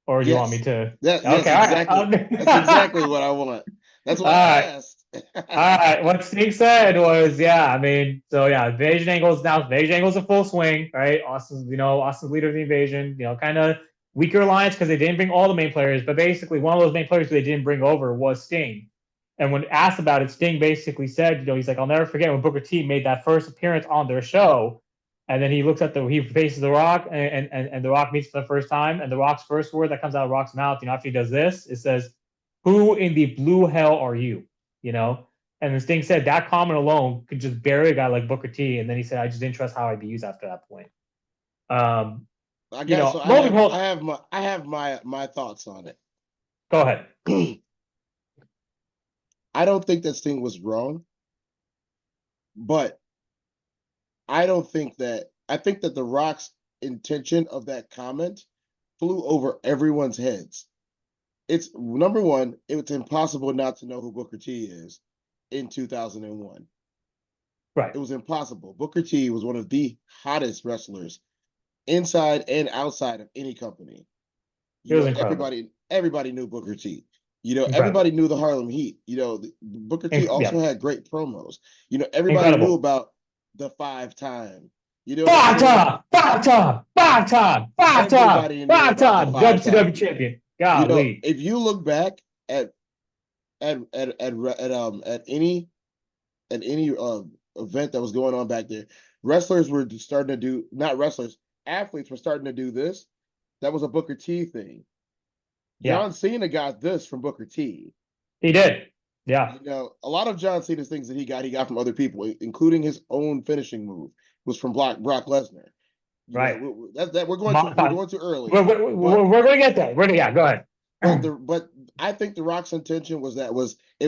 Or do you want me Yes. to? Yes, Okay, all right. exactly. That's exactly what I want. That's All why I right. asked. All right. What Sting said was, yeah, I mean, so yeah, invasion angles in full swing, right? Austin's leader of the invasion, kind of weaker alliance because they didn't bring all the main players, but basically one of those main players they didn't bring over was Sting. And when asked about it, Sting basically said, he's like, I'll never forget when Booker T made that first appearance on their show. And then he faces The Rock, and The Rock meets for the first time. And The Rock's first word that comes out of Rock's mouth, after he does this, it says, "Who in the blue hell are you?" You know? And the Sting said that comment alone could just bury a guy like Booker T. And then he said, I just didn't trust how I'd be used after that point. I guess so. Logan Paul, I have my thoughts on go ahead. it. I don't think that Sting was wrong, but I think that The Rock's intention of that comment flew over everyone's heads. It's number one, it's impossible not to know who Booker T is in 2001. Right. It was impossible. Booker T was one of the hottest wrestlers inside and outside of any company. It was incredible. Everybody knew Booker T. Incredible. Everybody knew the Harlem Heat. Booker T also Yeah. had great promos. Everybody knew Incredible. about the 5-time. Five Everyone, time, five time, five time, five time, everybody knew five about the time, 5-time. WCW champion. Golly. If you look back at any event that was going on back there, wrestlers were starting to do, not wrestlers, athletes were starting to do this. That was a Booker T thing. Yeah. John Cena got this from Booker T. He did. Yeah. A lot of John Cena's things that he got from other people, including his own finishing move, was from Brock Lesnar. Right. We're going too early. We're going to get there. Go ahead. But I think The Rock's intention was it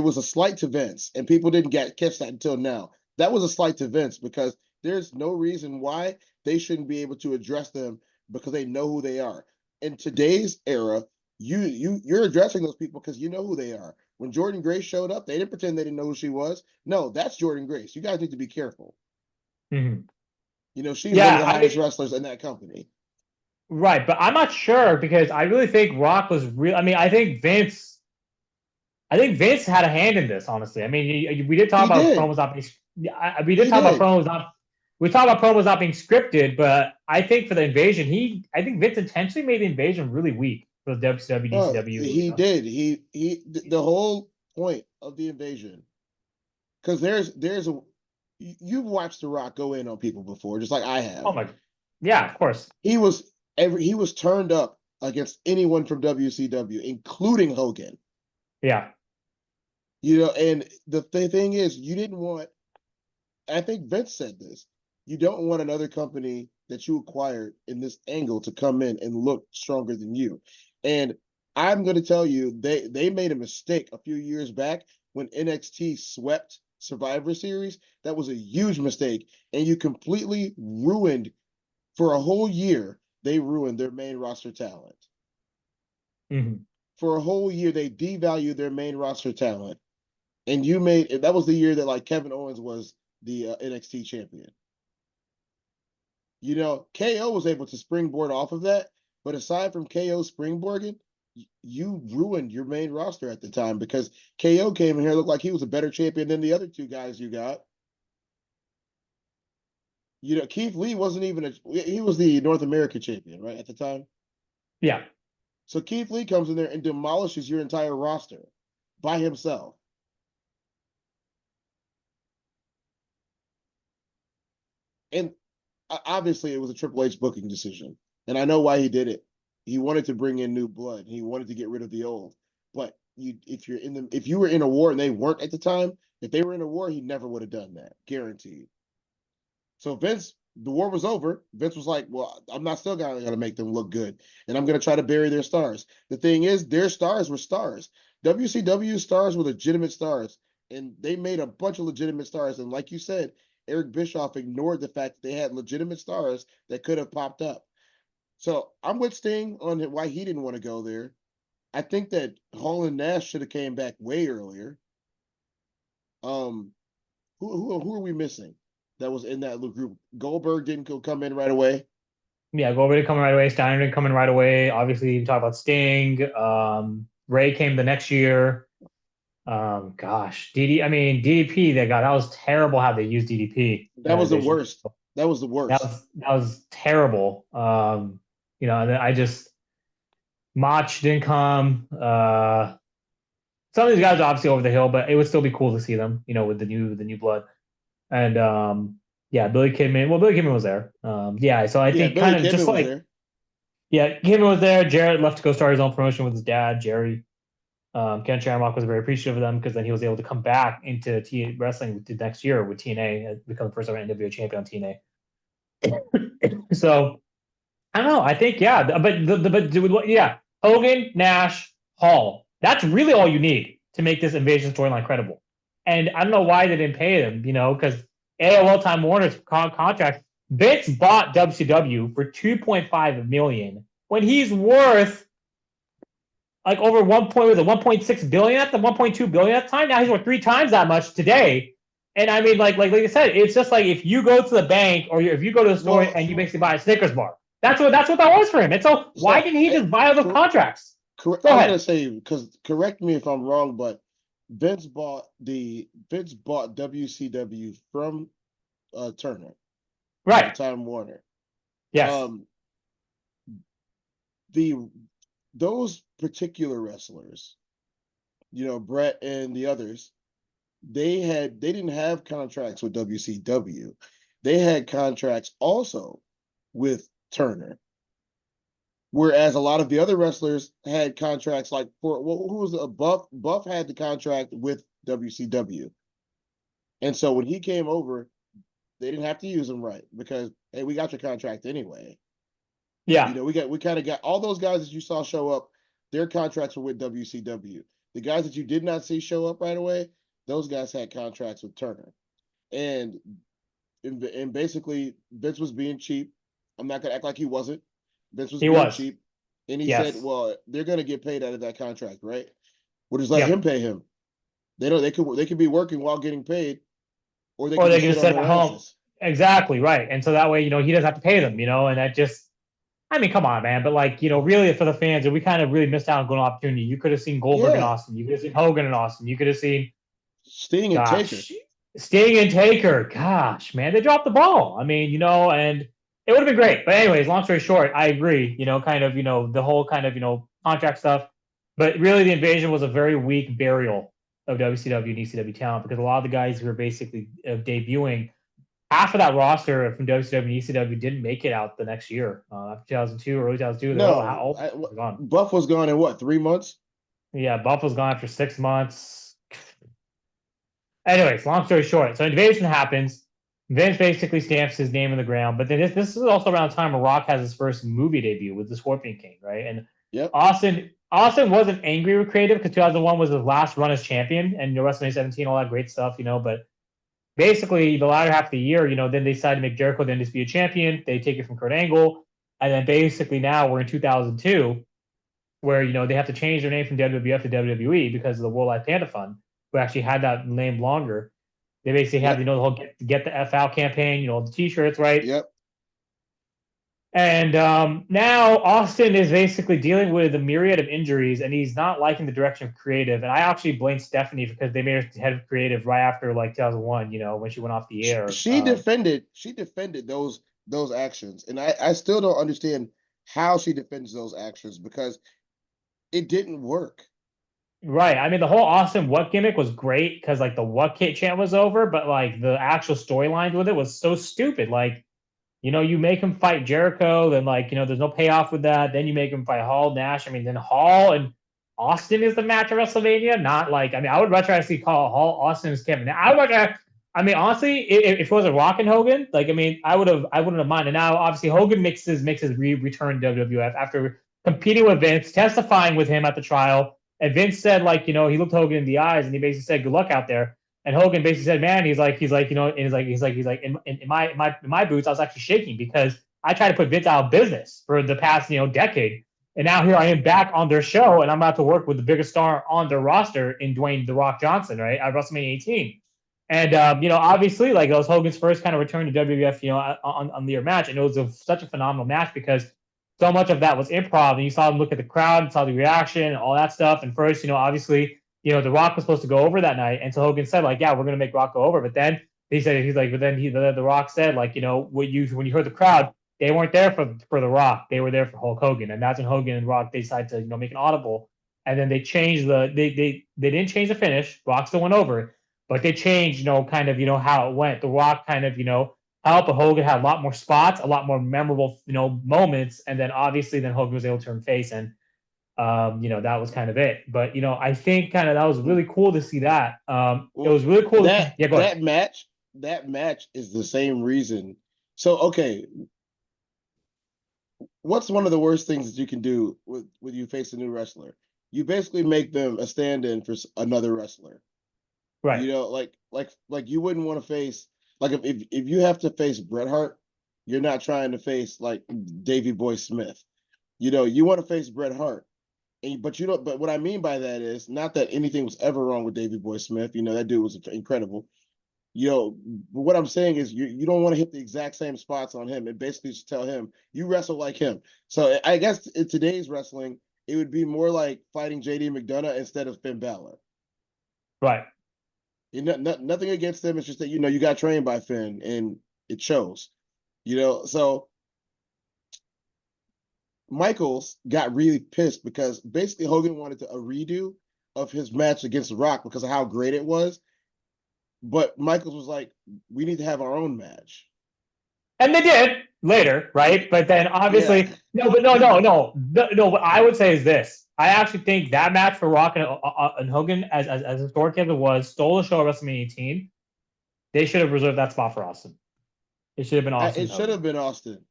was a slight to Vince, and people didn't catch that until now. That was a slight to Vince because there's no reason why they shouldn't be able to address them because they know who they are. In today's era, you're addressing those people because you know who they are. When Jordynne Grace showed up, they didn't pretend they didn't know who she was. No, that's Jordynne Grace. You guys need to be careful. Mm-hmm. She's one of the hottest wrestlers in that company. Right, but I'm not sure because I really think Rock was real. I mean, I think Vince had a hand in this. Honestly, I mean, we did talk about promos not being. We did talk about promos not. We talked about promos not being scripted, but I think for the invasion, I think Vince intentionally made the invasion really weak for the WCW, DCW. He did. The whole point of the invasion, because you've watched The Rock go in on people before, just like I have. Oh my, yeah, of course. He was turned up against anyone from WCW, including Hogan. Yeah. And the thing is, you didn't want. I think Vince said this. You don't want another company that you acquired in this angle to come in and look stronger than you. And I'm going to tell you, they made a mistake a few years back when NXT swept Survivor Series. That was a huge mistake, and you completely ruined for a whole year. They ruined their main roster talent. Mm-hmm. For a whole year, they devalued their main roster talent, and that was the year that like Kevin Owens was the NXT champion. KO was able to springboard off of that, but aside from KO springboarding, you ruined your main roster at the time because KO came in here, looked like he was a better champion than the other two guys you got. Keith Lee wasn't even he was the North American champion, right, at the time? Yeah. So Keith Lee comes in there and demolishes your entire roster by himself. And obviously it was a Triple H booking decision. And I know why he did it. He wanted to bring in new blood. He wanted to get rid of the old. But if you were in a war and they weren't at the time, if they were in a war, he never would have done that. Guaranteed. So Vince, the war was over. Vince was like, well, I'm not still going to make them look good. And I'm going to try to bury their stars. The thing is, their stars were stars. WCW stars were legitimate stars. And they made a bunch of legitimate stars. And like you said, Eric Bischoff ignored the fact that they had legitimate stars that could have popped up. So I'm with Sting on why he didn't want to go there. I think that Hall and Nash should have came back way earlier. Who are we missing that was in that group? Goldberg didn't come in right away. Yeah, Goldberg didn't come in right away. Steiner didn't come in right away. Obviously, you talk about Sting. Ray came the next year. Gosh, DDP. That was terrible how they used DDP. That was the worst. That was the worst. That was terrible. And then Mach didn't come. Some of these guys are obviously over the hill, but it would still be cool to see them, with the new blood. And Billy Kidman. Well, Billy Kidman was there. So I think kind of just like Kidman was there. Jarrett left to go start his own promotion with his dad, Jerry. Ken Shamrock was very appreciative of them because then he was able to come back into wrestling the next year with TNA and become the first ever NWA champion on TNA. So I don't know. I think Hogan, Nash, Hall. That's really all you need to make this invasion storyline credible. And I don't know why they didn't pay them. Because AOL Time Warner's contract, Vince bought WCW for $2.5 million when he's worth like over 1.6 billion at the 1.2 billion at the time. Now he's worth 3 times that much today. And I mean, like I said, it's just like if you go to the bank or if you go to the store and you basically buy a Snickers bar, that's what that was for him. And so why didn't he just buy other contracts? I was gonna say, because correct me if I'm wrong, but Vince bought WCW from Turner, right? Time Warner. Yes. Those particular wrestlers, Brett and the others, they didn't have contracts with WCW. They had contracts also with Turner. Whereas a lot of the other wrestlers had contracts like who was Buff? Buff had the contract with WCW. And so when he came over, they didn't have to use him, right? Because hey, we got your contract anyway. Yeah. We kind of got all those guys that you saw show up, their contracts were with WCW. The guys that you did not see show up right away, those guys had contracts with Turner. And basically Vince was being cheap. I'm not gonna act like he wasn't. Vince was being cheap. And he said, well, they're gonna get paid out of that contract, right? We'll just let him pay him. They could be working while getting paid, or they can sit at home. Exactly, right. And so that way, he doesn't have to pay them, and that just come on, man. But really for the fans, we kind of really missed out on golden opportunity. You could have seen Goldberg in Austin. You could have seen Hogan in Austin. You could have seen Sting and Taker. Sting and Taker. Gosh, man, they dropped the ball. And it would have been great. But anyways, long story short, I agree, the whole kind of, contract stuff. But really the invasion was a very weak burial of WCW and ECW talent because a lot of the guys who are basically debuting, half of that roster from WCW and ECW didn't make it out the next year. After 2002, early 2002, they're No, all gone. Buff was gone in what, 3 months? Yeah, Buffalo's gone after 6 months. Anyways, long story short, so invasion happens. Vince basically stamps his name in the ground, but then this is also around the time where Rock has his first movie debut with the Scorpion King, right? And Yep. Austin wasn't angry with creative because 2001 was his last run as champion, and WrestleMania 17, all that great stuff, But basically, the latter half of the year, then they decided to make Jericho the undisputed champion. They take it from Kurt Angle, and then basically now we're in 2002, where they have to change their name from WWF to WWE because of the World Life Panda Fund, who actually had that name longer. They basically have, the whole get the F out campaign, the T-shirts, right? Yep. And now Austin is basically dealing with a myriad of injuries, and he's not liking the direction of creative. And I actually blame Stephanie because they made her head of creative right after 2001, when she went off the air. She defended those actions, and I still don't understand how she defends those actions because it didn't work. Right. I mean, the whole Austin What gimmick was great because the What Kit chant was over, but the actual storylines with it was so stupid. You make him fight Jericho, then there's no payoff with that. Then you make him fight Hall, Nash. I mean, then Hall and Austin is the match of WrestleMania. Not I would rather actually call Hall Austin as Kevin. I would rather. I mean, honestly, if it was a Rock and Hogan, I wouldn't have minded. Now, obviously, Hogan makes his return to WWF after competing with Vince, testifying with him at the trial. And Vince said, he looked Hogan in the eyes and he basically said, "Good luck out there." And Hogan basically said, "Man, he's like, in my boots, I was actually shaking because I tried to put Vince out of business for the past, decade. And now here I am back on their show and I'm about to work with the biggest star on their roster in Dwayne The Rock Johnson, right? At WrestleMania 18. And, obviously, that was Hogan's first kind of return to WWF, on the match. And it was such a phenomenal match because so much of that was improv. And you saw them look at the crowd, and saw the reaction, and all that stuff. And first, obviously, The Rock was supposed to go over that night. And so Hogan said, yeah, we're going to make Rock go over. But then The Rock said, when you heard the crowd, they weren't there for The Rock. They were there for Hulk Hogan. And that's when Hogan and Rock, they decided to, make an audible. And then they changed they didn't change the finish. Rock still went over. But they changed, kind of, how it went. The Rock kind of, helped, but Hogan had a lot more spots, a lot more memorable, moments. And then obviously then Hogan was able to turn face and, that was kind of it. But, I think kind of that was really cool to see that. It was really cool. That match is the same reason. So, okay. What's one of the worst things that you can do with you face a new wrestler? You basically make them a stand-in for another wrestler. Right. Like you wouldn't want to face, if you have to face Bret Hart, you're not trying to face Davey Boy Smith. You want to face Bret Hart. But what I mean by that is not that anything was ever wrong with Davey Boy Smith. That dude was incredible. But what I'm saying is you don't want to hit the exact same spots on him and basically just tell him you wrestle like him. So I guess in today's wrestling, it would be more like fighting JD McDonough instead of Finn Balor. Right. Nothing against them. It's just that, you got trained by Finn and it shows, so Michaels got really pissed because basically Hogan wanted a redo of his match against The Rock because of how great it was. But Michaels was like, we need to have our own match. And they did later, right? But then obviously, no. What I would say is this. I actually think that match for Rock and Hogan, as historic as it was, stole the show at WrestleMania 18. They should have reserved that spot for Austin. It should have been Austin. It should have been Austin.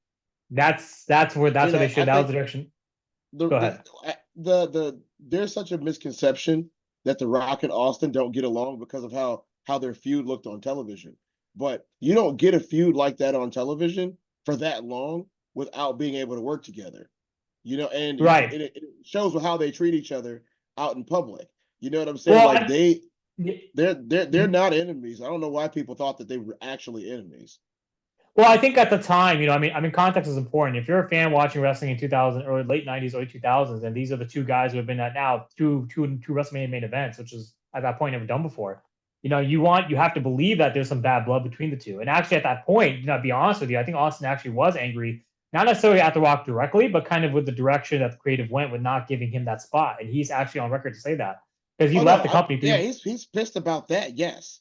That's where they should. That was the direction. Go ahead. There's such a misconception that The Rock and Austin don't get along because of how their feud looked on television. But you don't get a feud like that on television for that long without being able to work together. And right. It shows how they treat each other out in public. You know what I'm saying? Well, they're not enemies. I don't know why people thought that they were actually enemies. Well, I think at the time, context is important. If you're a fan watching wrestling in 2000 or late 90s, early 2000s, and these are the two guys who have been at now two WrestleMania main events, which is at that point never done before. You have to believe that there's some bad blood between the two. And actually, at that point, to be honest with you, I think Austin actually was angry, not necessarily at The Rock directly, but kind of with the direction that the creative went with not giving him that spot. And he's actually on record to say that. because he Oh left no, the company. yeah, he's pissed about that. Yes,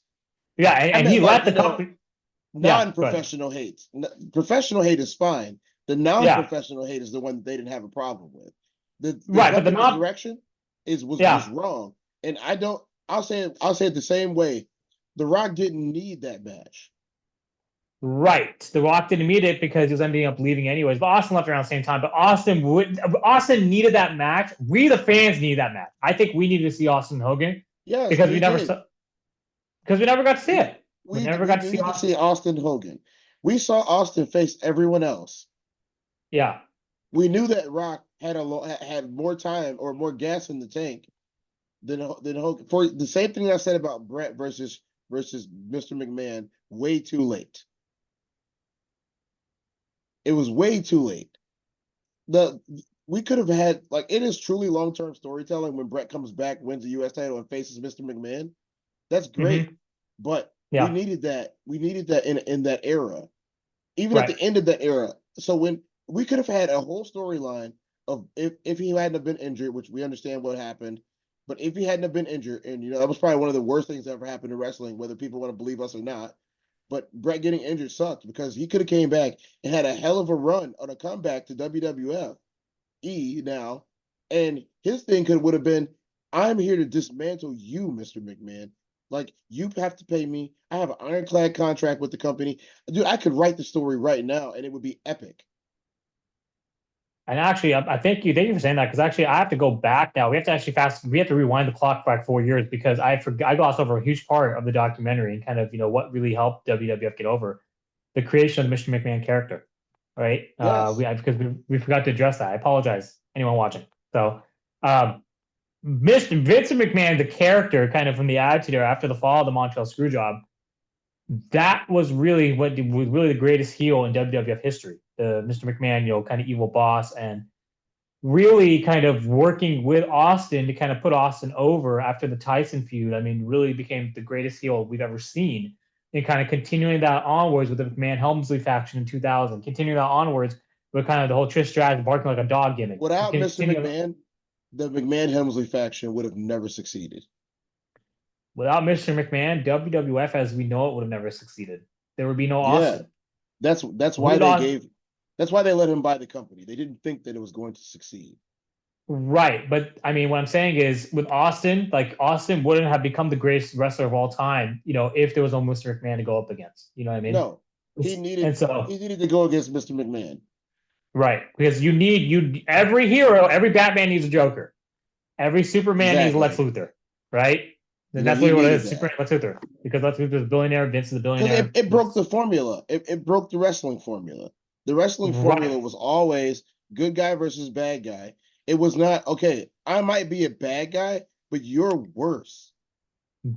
Yeah, I and he meant like left the company. Yeah, good. non-professional hate. Professional hate is fine. The Yeah, non-professional hate is the one they didn't have a problem with. The right. But the company not. direction was Yeah, wrong, and I don't. I'll say it the same way. The Rock didn't need that match. right. The Rock didn't need it because he was ending up leaving anyways. But Austin left around the same time. But Austin needed that match. We the fans needed that match. I think we needed to see Austin Hogan Yes, because we we never did. saw because we never got to see We it. We never got to see needed to Austin. see Austin Hogan. We saw Austin face everyone else. Yeah. We knew that Rock had more time or more gas in the tank than Hogan. For the same thing I said about Brett versus Mr. McMahon, way too late. It was way too late. The We could have had like it is truly long-term storytelling when Brett comes back, wins the US title, and faces Mr. McMahon. That's great. Mm-hmm. But we Yeah. needed that. We needed that in that era. Even at Right. the end of that era. So when we could have had a whole storyline of if he hadn't have been injured, which we understand what happened, but if he hadn't have been injured, and that was probably one of the worst things that ever happened in wrestling, whether people want to believe us or not. But Brett getting injured sucked because he could have came back and had a hell of a run on a comeback to WWF now, and his thing would have been, I'm here to dismantle you, Mr. McMahon. Like, you have to pay me. I have an ironclad contract with the company. Dude, I could write the story right now and it would be epic. And actually, I thank you for saying that because actually, I have to go back now. We have to actually we have to rewind the clock back 4 years because I glossed over a huge part of the documentary and kind of what really helped WWF get over the creation of the Mr. McMahon character, right? Yes. Because we forgot to address that. I apologize, anyone watching. So, Mr. Vincent McMahon, the character, kind of from the Attitude Era after the fall of the Montreal Screwjob, that was really what was really the greatest heel in WWF history. The Mr. McMahon, kind of evil boss, and really kind of working with Austin to kind of put Austin over after the Tyson feud. I mean, really became the greatest heel we've ever seen. And kind of continuing that onwards with the McMahon Helmsley faction in 2000, continuing that onwards with kind of the whole Trish Stratus barking like a dog gimmick. Without Mr. Continue, McMahon, the McMahon Helmsley faction would have never succeeded. without Mr. McMahon, WWF as we know it would have never succeeded. There would be no Yeah. Austin. That's why that's why they let him buy the company. They didn't think that it was going to succeed. Right. But I mean, what I'm saying is with Austin, like Austin wouldn't have become the greatest wrestler of all time, if there was no Mr. McMahon to go up against. You know what I mean? No. And so, He needed to go against Mr. McMahon. right. Because every hero, every Batman needs a Joker. Every Superman needs Lex Exactly. Luthor. Right? And that's You what it needed is. that. Superman Lex Luthor. Because Lex Luthor is a billionaire, Vince is a billionaire. It broke the formula. It broke the wrestling formula. The wrestling formula Right. was always good guy versus bad guy. It was not, okay, I might be a bad guy, but you're worse.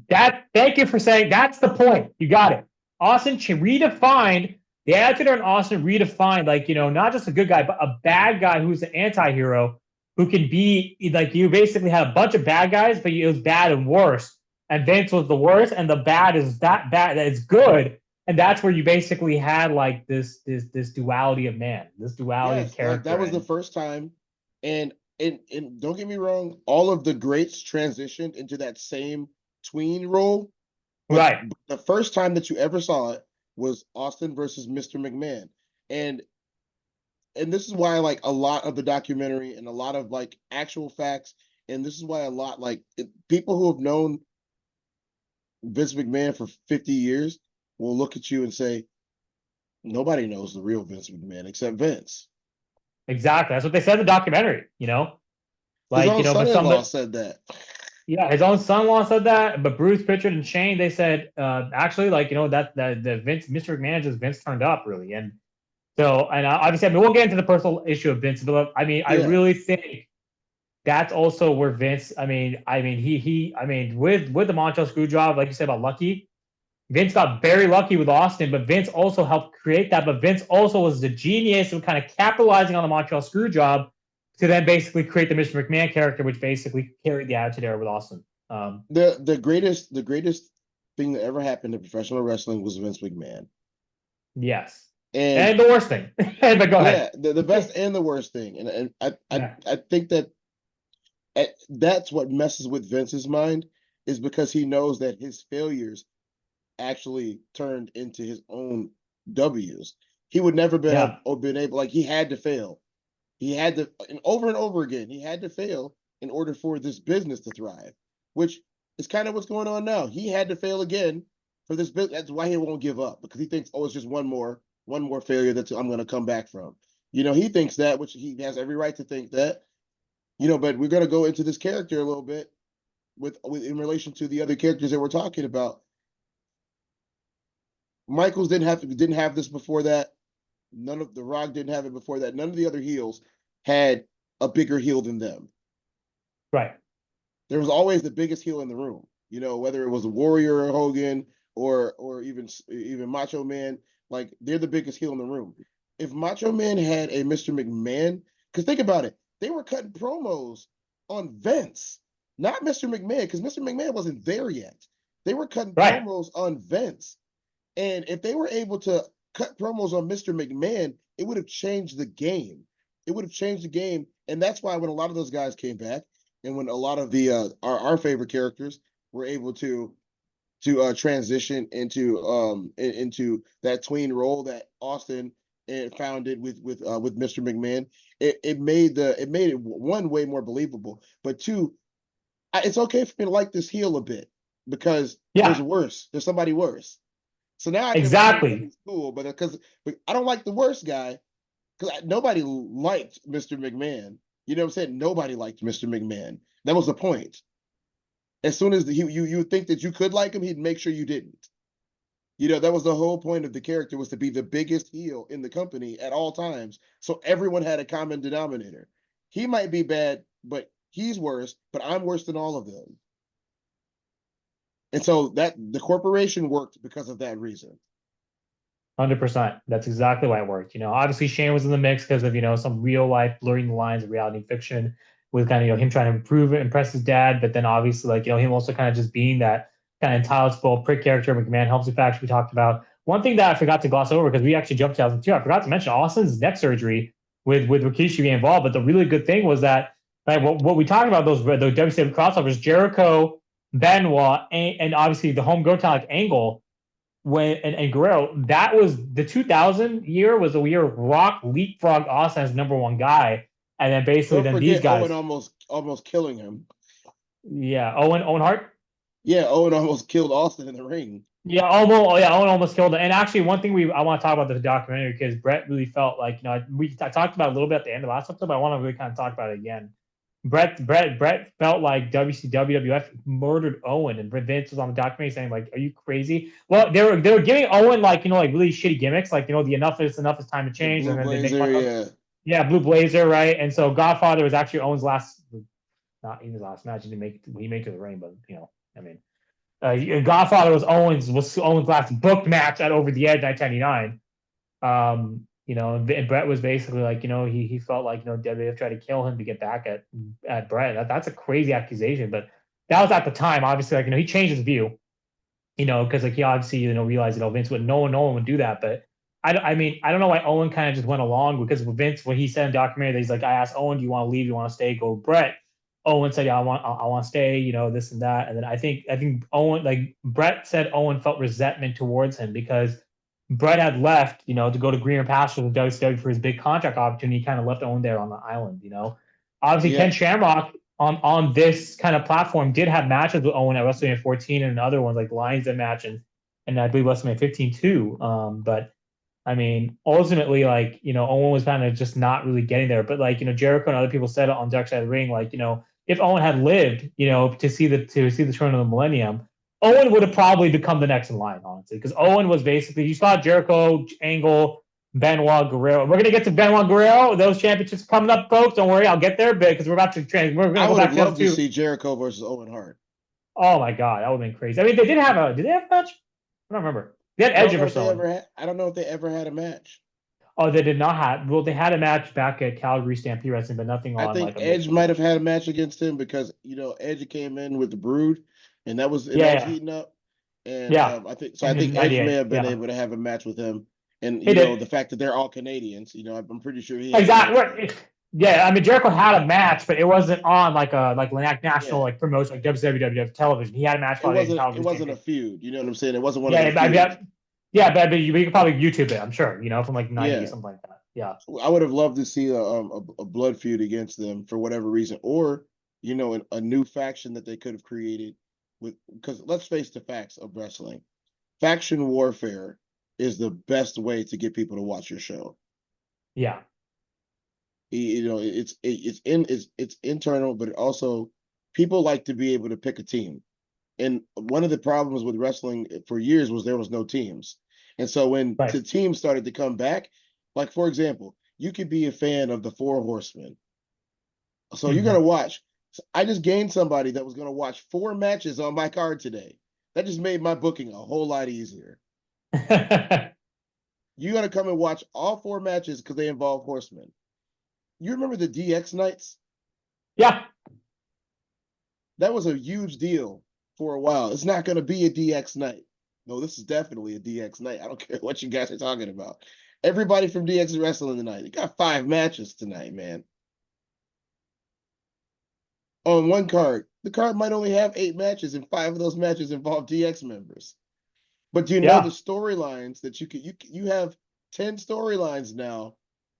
Thank you for saying that's the point. You got it. Austin redefined the Attitude Era, and Austin redefined, not just a good guy, but a bad guy who's an anti-hero who can be like, you basically had a bunch of bad guys, but it was bad and worse. And Vince was the worst, and the bad is that bad that it's good. And that's where you basically had like this duality of man, this duality of Yes, like character. that was the first time. And don't get me wrong, all of the greats transitioned into that same tween role. But right. The first time that you ever saw it was Austin versus Mr. McMahon. And this is why like a lot of the documentary and a lot of like actual facts, and this is why a lot people who have known Vince McMahon for 50 years will look at you and say, nobody knows the real Vince McMahon except Vince. Exactly. That's what they said in the documentary, His own but son-in-law said that. Yeah, his own son-in-law said that, but Bruce Pritchard and Shane, they said, actually, that the Vince, Mr. McMahon just Vince turned up really, and so, and obviously, I mean, we'll get into the personal issue of Vince, but I mean, I really think that's also where Vince, with the Montreal screw job, like you said about Lucky, Vince got very lucky with Austin, but Vince also helped create that. But Vince also was the genius of kind of capitalizing on the Montreal screw job to then basically create the Mr. McMahon character, which basically carried the Attitude Era with Austin. The greatest thing that ever happened to professional wrestling was Vince McMahon. Yes, and the worst thing. But go ahead. Yeah, the best and the worst thing, and I think that That's what messes with Vince's mind, is because he knows that his failures actually turned into his own W's. He would never Yeah. been able, like, he had to fail. He had to, and over again, he had to fail in order for this business to thrive, which is kind of what's going on now. He had to fail again for this business. That's why he won't give up, because he thinks, oh, it's just one more failure that I'm going to come back from. He thinks that, which he has every right to think that. But we're going to go into this character a little bit with in relation to the other characters that we're talking about. Michaels didn't have this before that. None of The Rock didn't have it before that. None of the other heels had a bigger heel than them. Right. There was always the biggest heel in the room. Whether it was Warrior or Hogan or even Macho Man, like, they're the biggest heel in the room. If Macho Man had a Mr. McMahon, because think about it, they were cutting promos on Vince, not Mr. McMahon, because Mr. McMahon wasn't there yet. They were cutting Right. promos on Vince. And if they were able to cut promos on Mr. McMahon, it would have changed the game. It would have changed the game. And that's why when a lot of those guys came back, and when a lot of the our favorite characters were able to transition into that tween role that Austin founded with Mr. McMahon, it made it, one, way more believable, but two, it's okay for me to like this heel a bit, because Yeah. there's somebody worse. So now I can appreciate that Exactly. he's cool, but I don't like the worst guy, because nobody liked Mr. McMahon. You know what I'm saying? Nobody liked Mr. McMahon. That was the point. As soon as you think that you could like him, he'd make sure you didn't. That was the whole point of the character, was to be the biggest heel in the company at all times. So everyone had a common denominator. He might be bad, but he's worse, but I'm worse than all of them. And so that the corporation worked because of that reason. 100%. That's exactly why it worked. Obviously Shane was in the mix because of, some real life blurring the lines of reality and fiction with kind of, him trying to improve it, impress his dad. But then obviously, like, him also kind of just being that kind of entitled, spoiled prick character. McMahon helps the fact we talked about. One thing that I forgot to gloss over, because we actually jumped to 2002, I forgot to mention Austin's neck surgery with Rikishi being involved. But the really good thing was that, like, what we talked about, those the WCW crossovers, Jericho, Benoit, and obviously the homegrown talent Angle, and Guerrero, that was the 2000 year, was the year Rock leapfrogged Austin as number one guy, and then basically Don't then these forget Owen guys, almost killing him. yeah, Owen Hart, Yeah, Owen almost killed Austin in the ring. yeah, Owen almost killed it. And actually, one thing I want to talk about the documentary, because Brett really felt like, I talked about it a little bit at the end of the last episode, but I want to really kind of talk about it again. Brett felt like WWF murdered Owen, and Vince was on the documentary saying, like, "Are you crazy?" Well, they were giving Owen, like, like really shitty gimmicks, like, the enough is time to The change, Blue and then they make Blazer, fun of, yeah. yeah, Blue Blazer, right? And so Godfather was actually Owen's last, not even his last match. He made it to the ring, but I mean, Godfather was Owen's last booked match at Over the Edge 1999. And Brett was basically like, he felt like, WWF tried to kill him to get back at Brett. That's a crazy accusation, but that was at the time. Obviously, like, he changed his view, because, like, he obviously, realized, Vince would, no one would do that. But I mean, I don't know why Owen kind of just went along, because Vince, when he said in the documentary that he's like, I asked Owen, do you want to leave? Do you want to stay? Go Brett. Owen said, yeah, I want to stay, this and that. And then I think Owen, like, Brett said Owen felt resentment towards him because Brett had left, to go to greener pastures with WCW for his big contract opportunity. He kind of left Owen there on the island. Obviously, Yeah. Ken Shamrock on this kind of platform did have matches with Owen at WrestleMania 14 and other ones like Lions Den match, and I believe WrestleMania 15 too. But I mean, ultimately, like, Owen was kind of just not really getting there. But, like, Jericho and other people said it on Dark Side of the Ring, like, if Owen had lived, to see the turn of the millennium, Owen would have probably become the next in line, honestly, because Owen was basically, you saw Jericho, Angle, Benoit, Guerrero. We're gonna get to Benoit, Guerrero. Those championships coming up, folks. Don't worry, I'll get there, because we're about to we're gonna I go would back have to those loved to two. see Jericho versus Owen Hart. Oh my god, that would have been crazy. I mean, did they have a match? I don't remember. They had Edge versus Owen. I don't know if they ever had a match. Oh, they did not have. Well, they had a match back at Calgary Stampede Wrestling, but nothing I on, think like, a Edge major might have promotion. had a match against him, because Edge came in with the Brood, and that was Yeah, heating up. And yeah, I and think in Edge may '98, have been yeah, able to have a match with him. And he the did fact that they're all Canadians, I'm pretty sure he had a match exactly. with him. Yeah, I mean Jericho had a match, but it wasn't on like a national Yeah, like promotion like WWF television. He had a match probably in it television wasn't a champion. feud. You know what I'm saying? It wasn't one of Yeah, their feuds. but you could probably YouTube it. I'm sure from like '90s Yeah, something like that. Yeah, I would have loved to see a blood feud against them for whatever reason, or a new faction that they could have created with. Because let's face the facts of wrestling: faction warfare is the best way to get people to watch your show. yeah, It's internal, but it also people like to be able to pick a team. And one of the problems with wrestling for years was there was no teams. And so when right. the teams started to come back, like for example, you could be a fan of the Four Horsemen. So you're Mm-hmm. gonna watch. I just gained somebody that was gonna watch 4 matches on my card today. That just made my booking a whole lot easier. You're gonna come and watch all 4 matches because they involve horsemen. You remember the DX nights? Yeah, That was a huge deal for a while. It's not gonna be a DX night. No, this is definitely a DX night. I don't care what you guys are talking about. Everybody from DX is wrestling tonight. You got 5 matches tonight, man. On one card, the card might only have 8 matches, and 5 of those matches involve DX members. But the yeah. storylines that you have 10 storylines now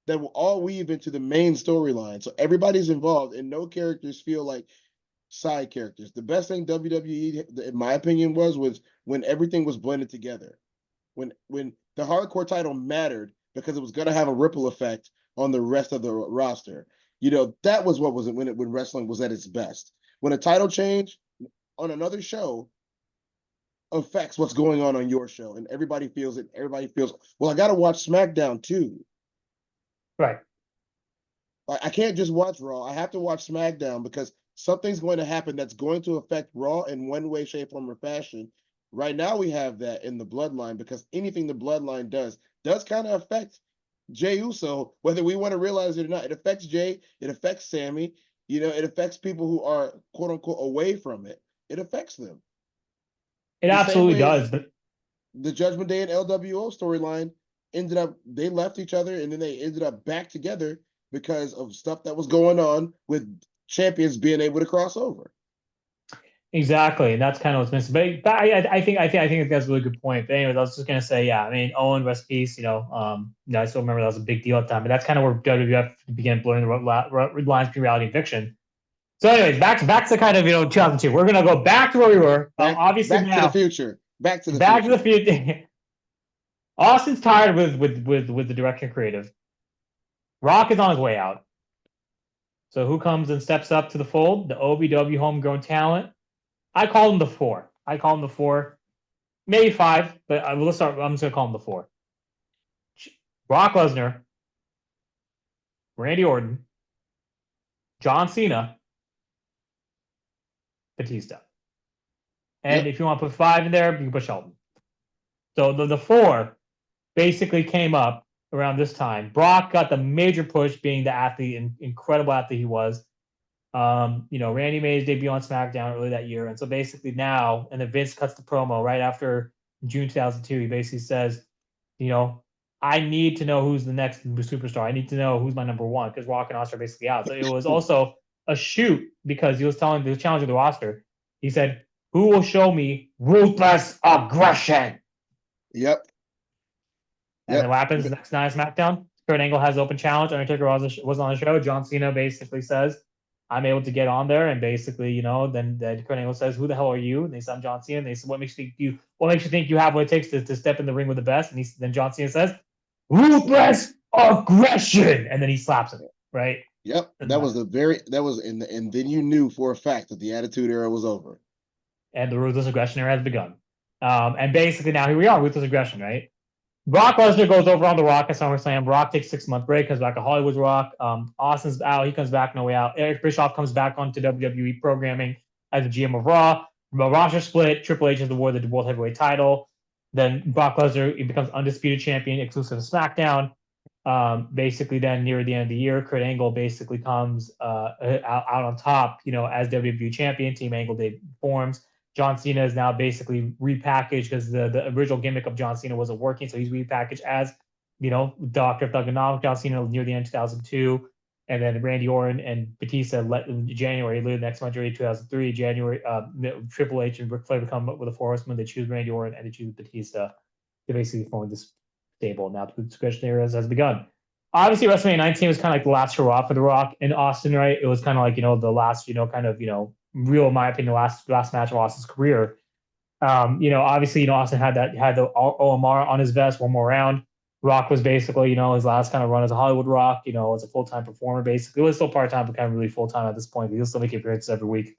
that will all weave into the main storyline. So everybody's involved, and no characters feel like side characters. The best thing WWE, in my opinion, was when everything was blended together. When the hardcore title mattered because it was going to have a ripple effect on the rest of the roster. That was what was it when wrestling was at its best. When a title change on another show affects what's going on your show, and everybody feels it. Everybody feels, well, I got to watch SmackDown too. Right. I can't just watch Raw. I have to watch SmackDown because something's going to happen that's going to affect Raw in one way, shape, form, or fashion. Right now, we have that in the Bloodline because anything the Bloodline does kind of affect Jey Uso, whether we want to realize it or not. It affects Jey. It affects Sammy. It affects people who are quote unquote away from it. It affects them It the same absolutely way as does. But the Judgment Day and LWO storyline they left each other and then they ended up back together because of stuff that was going on with champions being able to cross over. exactly, and that's kind of what's missing. But I think that's a really good point. But anyways, I was just gonna say, yeah. I mean, Owen, rest in peace. I still remember that was a big deal at the time. But that's kind of where WWF began blurring the lines between reality and fiction. So, anyways, back to kind of 2002. We're gonna go back to where we were. Obviously Back to the now, future. Back to the back to the future. future. Austin's tired with the direction creative. Rock is on his way out. So who comes and steps up to the fold? The OVW homegrown talent. I call him the four. I call him the four, maybe five, but let's start. I'm just gonna call him the four. Brock Lesnar, Randy Orton, John Cena, Batista. And Yep. if you want to put five in there, you can put Shelton. So the four basically came up around this time. Brock got the major push, being the athlete, incredible athlete he was. Randy made his debut on SmackDown early that year, and so basically now, and then Vince cuts the promo right after June 2002. He basically says, I need to know who's the next superstar. I need to know who's my number one because Rock and Austin are basically out. So it was also a shoot because he was challenging the roster. He said, "Who will show me ruthless aggression?" Yep. And then Yep. what happens next night SmackDown? Kurt Angle has open challenge. Undertaker was on the show. John Cena basically says, I'm able to get on there. And basically, then Kurt Angle says, who the hell are you? And they said, I'm John Cena. And they said, what makes you think you have what it takes to step in the ring with the best? And then John Cena says, ruthless aggression. And then he slaps him, right? Yep. And then you knew for a fact that the Attitude Era was over. And the ruthless aggression era has begun. And basically now here we are, ruthless aggression, right? Brock Lesnar goes over on The Rock at SummerSlam. Rock takes 6 month break, comes back to Hollywood's Rock. Austin's out. He comes back, no way out. Eric Bischoff comes back onto WWE programming as the GM of Raw. Roster split. Triple H has the World Heavyweight title. Then Brock Lesnar becomes undisputed champion, exclusive to SmackDown. Basically, then near the end of the year, Kurt Angle basically comes out on top, as WWE champion. Team Angle forms. John Cena is now basically repackaged because the original gimmick of John Cena wasn't working. So he's repackaged as, Dr. Thuganomics, John Cena near the end of 2002. and then Randy Orton and Batista let in January, literally next month, January 2003, January, Triple H and Ric Flair come up with a 4 horsemen. They choose Randy Orton and they choose Batista to basically form this stable. Now the discretion era has begun. Obviously, WrestleMania 19 was kind of like the last hurrah for The Rock in Austin, right? It was kind of like, the last, kind of, real, in my opinion, last match of Austin's career. Obviously, Austin had the OMR on his vest, one more round. Rock was basically, his last kind of run as a Hollywood Rock, as a full-time performer, basically. It was still part-time, but kind of really full-time at this point. He'll still make appearances every week.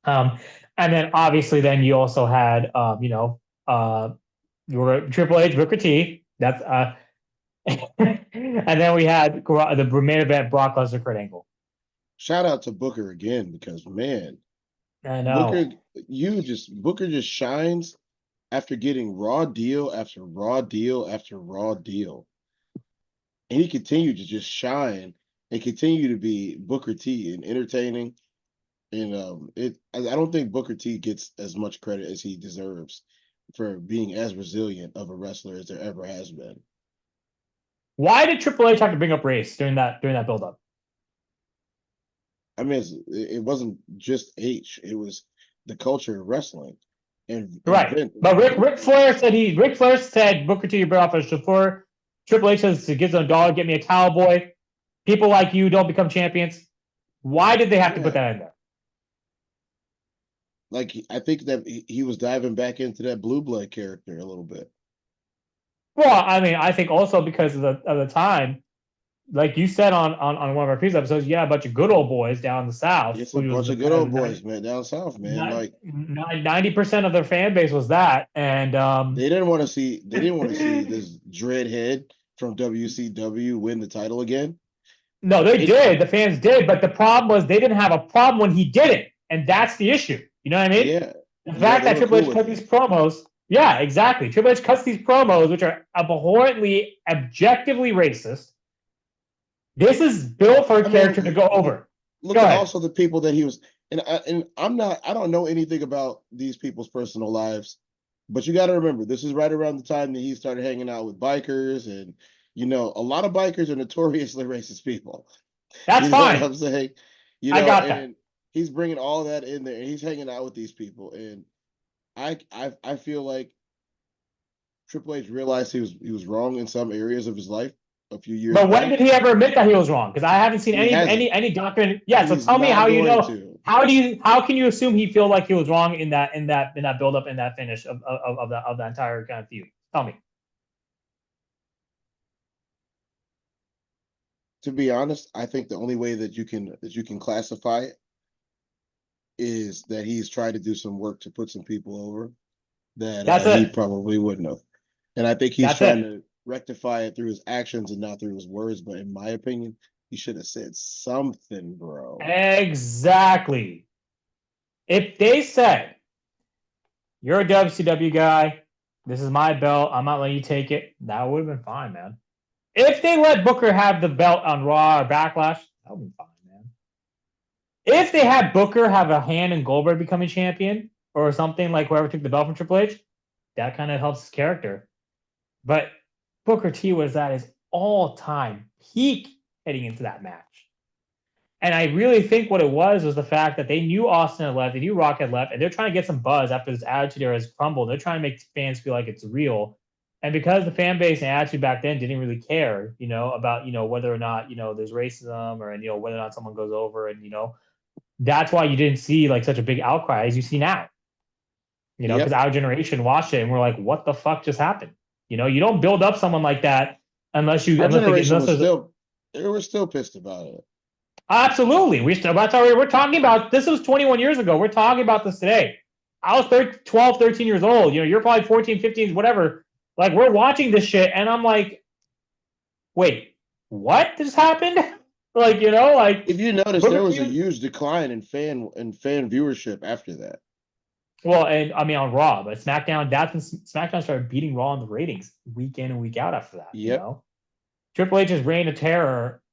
And then obviously, then you also had, Triple H, Booker T. That's and then we had the main event, Brock Lesnar, Kurt Angle. Shout out to Booker again, because man, I know. Booker just shines after getting raw deal after raw deal after raw deal. And he continued to just shine and continue to be Booker T and entertaining. And I don't think Booker T gets as much credit as he deserves for being as resilient of a wrestler as there ever has been. Why did Triple H have to bring up race during that build-up? I mean, it wasn't just H; it was the culture of wrestling. And right, Vince, but Ric Flair said Booker T, you brought off before. Triple H says to give them $1, get me a cowboy. People like you don't become champions. Why did they have to put that in there? Like, I think that he was diving back into that Blue Blood character a little bit. Well, I mean, I think also because of the time, like you said on one of our previous episodes, a bunch of good old boys down in the South. It's a bunch of good old boys, man, down south, man. Like 90% of their fan base was that, and they didn't want to see this dreadhead from WCW win the title again. No, they did. The fans did, but the problem was they didn't have a problem when he did it, and that's the issue. You know what I mean? Yeah. The fact that Triple H cut these promos. Yeah, exactly. Triple H cuts these promos, which are abhorrently, objectively racist. This is built for a character to go over. Look at also the people that he was, and I don't know anything about these people's personal lives, but you got to remember, this is right around the time that he started hanging out with bikers, and a lot of bikers are notoriously racist people. That's fine. What I'm saying, I got that. He's bringing all that in there, and he's hanging out with these people, and I feel like Triple H realized he was wrong in some areas of his life a few years. But when did he ever admit that he was wrong? Because I haven't seen any document. Yeah, so tell me how you know. How can you assume he feel like he was wrong in that build up, in that finish of the entire kind of feud? Tell me. To be honest, I think the only way that you can classify it is that he's tried to do some work to put some people over that he probably wouldn't have. And I think he's trying to rectify it through his actions and not through his words. But in my opinion, he should have said something, bro. Exactly. If they said, you're a WCW guy, this is my belt, I'm not letting you take it, that would have been fine, man. If they let Booker have the belt on Raw or Backlash, that would be fine, man. If they had Booker have a hand in Goldberg becoming champion or something, like whoever took the belt from Triple H, that kind of helps his character. But Booker T was at his all-time peak heading into that match. And I really think what it was the fact that they knew Austin had left, they knew Rock had left, and they're trying to get some buzz after this attitude era has crumbled. They're trying to make fans feel like it's real. And because the fan base and attitude back then didn't really care, about, whether or not, there's racism or, whether or not someone goes over, and, that's why you didn't see like such a big outcry as you see now. Because our generation watched it and we're like, what the fuck just happened? You don't build up someone like that unless they were still pissed about it. Absolutely. We're talking about, this was 21 years ago. We're talking about this today. I was 12, 13 years old. You're probably 14, 15, whatever. Like, we're watching this shit and I'm like, wait, what just happened? Like, if you notice, there was a huge decline in fan viewership after that. Well, and I mean on Raw, but SmackDown, that's when SmackDown started beating Raw in the ratings week in and week out after that. Yep. Triple H's reign of terror,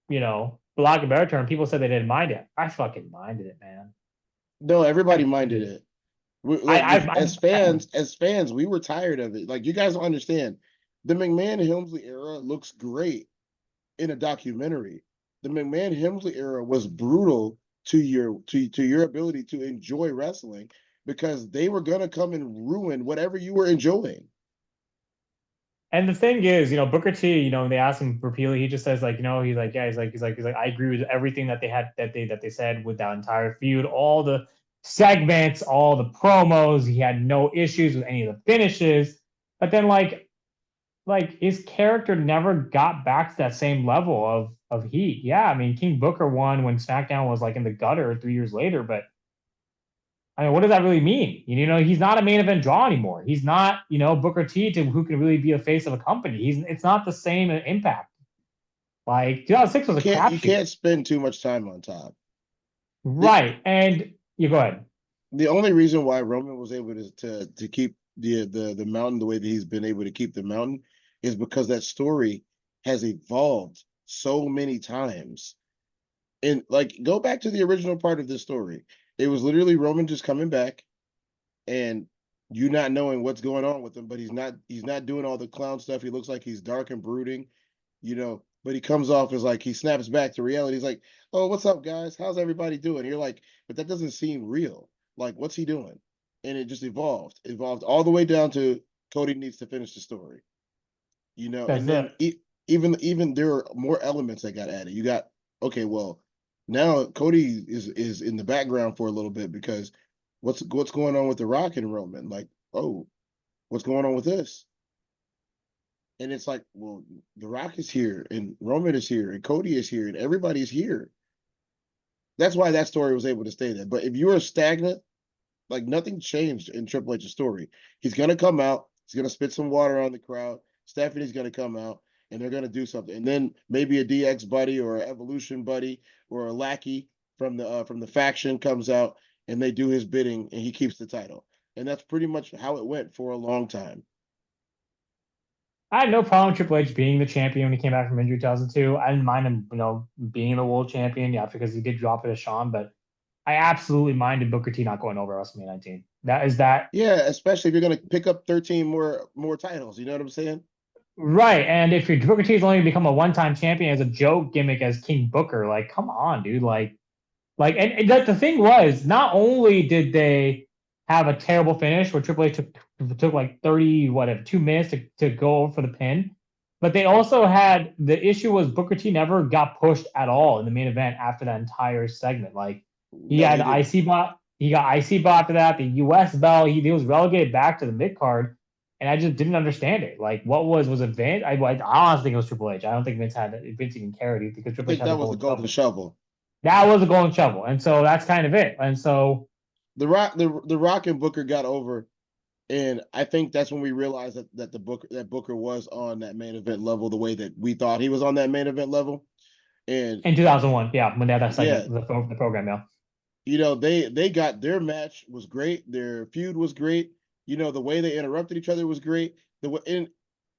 for lack of a better term, people said they didn't mind it. I fucking minded it, man. No, everybody minded it. As fans, we were tired of it. Like, you guys don't understand. The McMahon and Helmsley era looks great in a documentary. the McMahon Hemsley era was brutal to your ability to enjoy wrestling because they were gonna come and ruin whatever you were enjoying. And the thing is, Booker T, when they ask him repeatedly, he just says like, he's like, yeah, he's like, I agree with everything that they said with that entire feud, all the segments, all the promos. He had no issues with any of the finishes. But then like his character never got back to that same level of heat. Yeah, I mean King Booker won when SmackDown was like in the gutter 3 years later, but I mean, what does that really mean? He's not a main event draw anymore. He's not, Booker T to who can really be a face of a company. It's not the same impact. Like 2006 was a You crapshoot. can't spend too much time on top. The, Right. And you go ahead. the only reason why Roman was able to keep the mountain the way that he's been able to keep the mountain is because that story has evolved so many times. And like go back to the original part of this story. It was literally Roman just coming back and you not knowing what's going on with him, but he's not doing all the clown stuff. He looks like he's dark and brooding, but he comes off as like he snaps back to reality. He's like, "Oh, what's up, guys? How's everybody doing?" You're like, but that doesn't seem real. Like, what's he doing? And it just evolved all the way down to Cody needs to finish the story, That's and then it. even there are more elements that got added. You got okay, well, now Cody is in the background for a little bit because what's going on with the Rock and Roman? Like, oh, what's going on with this? And it's like, well, the Rock is here, and Roman is here, and Cody is here, and everybody's here. That's why that story was able to stay there. But if you are stagnant, like nothing changed in Triple H's story. He's gonna come out. He's gonna spit some water on the crowd. Stephanie's gonna come out, and they're gonna do something. And then maybe a DX buddy or an Evolution buddy or a lackey from the faction comes out, and they do his bidding, and he keeps the title. And that's pretty much how it went for a long time. I had no problem with Triple H being the champion when he came back from injury 2002. I didn't mind him, being the world champion, yeah, because he did drop it to Shawn, but I absolutely minded Booker T not going over WrestleMania 19. That Yeah, especially if you're gonna pick up 13 more titles. You know what I'm saying? right. And if your Booker T is only become a one-time champion as a joke gimmick as King Booker, like, come on, dude. And the thing was, not only did they have a terrible finish where Triple H took like 30, whatever, 2 minutes to go over for the pin, but they also had the issue was Booker T never got pushed at all in the main event after that entire segment. Like he No, had he the didn't. IC bot, he got IC bot after that, the US belt, he was relegated back to the mid card. And I just didn't understand it. Like, what was it Vince? I honestly think it was Triple H. I don't think Vince even cared because I Triple H think had the that was the golden golden shovel. shovel. That was a golden shovel, and so that's kind of it. And so, The Rock and Booker got over, and I think that's when we realized that Booker was on that main event level the way that we thought he was on that main event level. And in 2001, yeah, when they had that segment, yeah, the program, yeah. they got their match was great, their feud was great. The way they interrupted each other was great. The way and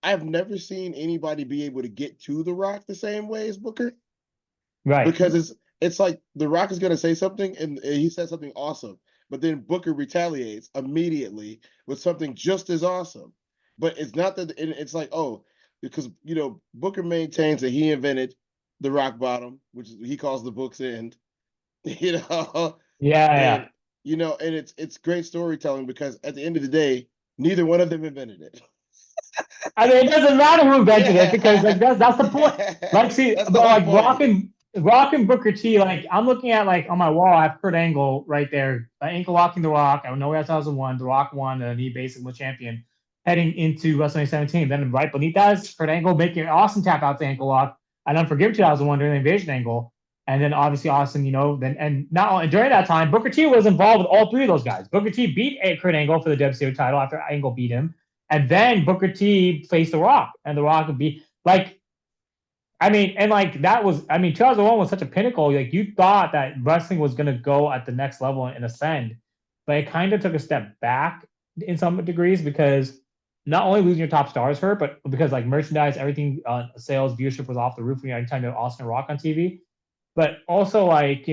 I've never seen anybody be able to get to the Rock the same way as Booker Right. because it's like the Rock is going to say something and he says something awesome, but then Booker retaliates immediately with something just as awesome. But it's not that it's like because Booker maintains that he invented the rock bottom, which he calls the book's end. You know, Yeah, and yeah. and it's great storytelling because at the end of the day, neither one of them invented it. I mean, it doesn't matter who invented it because like Yeah, that's the point. Like, yeah, see, that's the but whole like point. Rock and Booker T, like I'm looking at like on my wall, I have Kurt Angle right there, ankle locking the Rock. I know that's 2001. The Rock won, and he basically was champion heading into WrestleMania 17. Then right beneath that is Kurt Angle making an awesome tap out to ankle lock and Unforgiven 2001 during the Invasion angle. And then obviously Austin, then and not only during that time, Booker T was involved with all three of those guys. Booker T beat Kurt Angle for the WCW title after Angle beat him. And then Booker T faced The Rock, and The Rock would be like, I mean, and like that was, I mean, 2001 was such a pinnacle. Like you thought that wrestling was going to go at the next level and ascend, but it kind of took a step back in some degrees because not only losing your top stars hurt, but because like merchandise, everything, sales, viewership was off the roof when you're time to Austin Rock on TV. But also, like,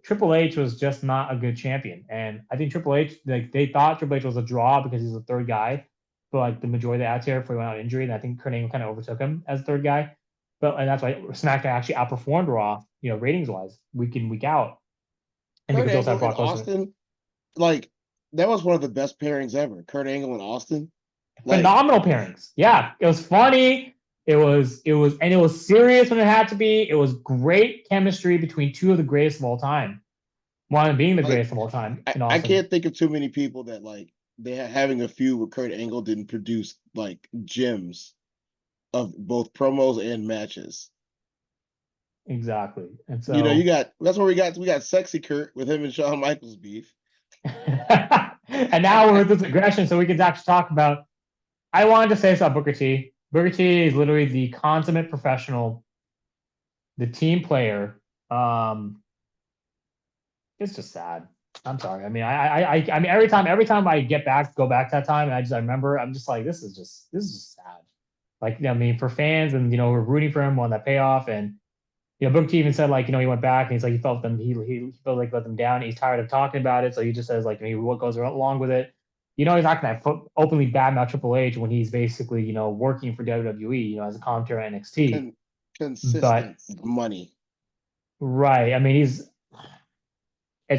Triple H was just not a good champion. And I think Triple H, like, they thought Triple H was a draw because he's the third guy for like the majority of the out here before he went out injury. And I think Kurt Angle kind of overtook him as the third guy. and that's why SmackDown actually outperformed Raw, ratings wise, week in week out, and Kurt because they also had Angle and Brock Lesnar. Austin, like that was one of the best pairings ever. Kurt Angle and Austin, like Phenomenal pairings. Yeah, it was funny. And it was serious when it had to be. It was great chemistry between two of the greatest of all time. One of them being the like greatest of all time I, in I Austin. can't think of too many people that like having a feud with Kurt Angle didn't produce like gems of both promos and matches. Exactly. And You know, you so got that's where we got sexy Kurt with him and Shawn Michaels beef. and now we're with this aggression, so we can actually talk about. I wanted to say this about Booker T. Booker T is literally the consummate professional, the team player. It's just sad. I'm sorry. I mean, I mean, every time I go back to that time, and I remember, I'm just like, this is just sad. Like, I mean, for fans, and we're rooting for him on that payoff, and Booker T even said, like, he went back and he's like, he felt them, he felt like let them down. He's tired of talking about it, so he just says, like, what goes along with it. He's not going to openly badmouth Triple H when he's basically working for WWE, as a commentator at NXT. Con- But Consistent money. right, I mean, it's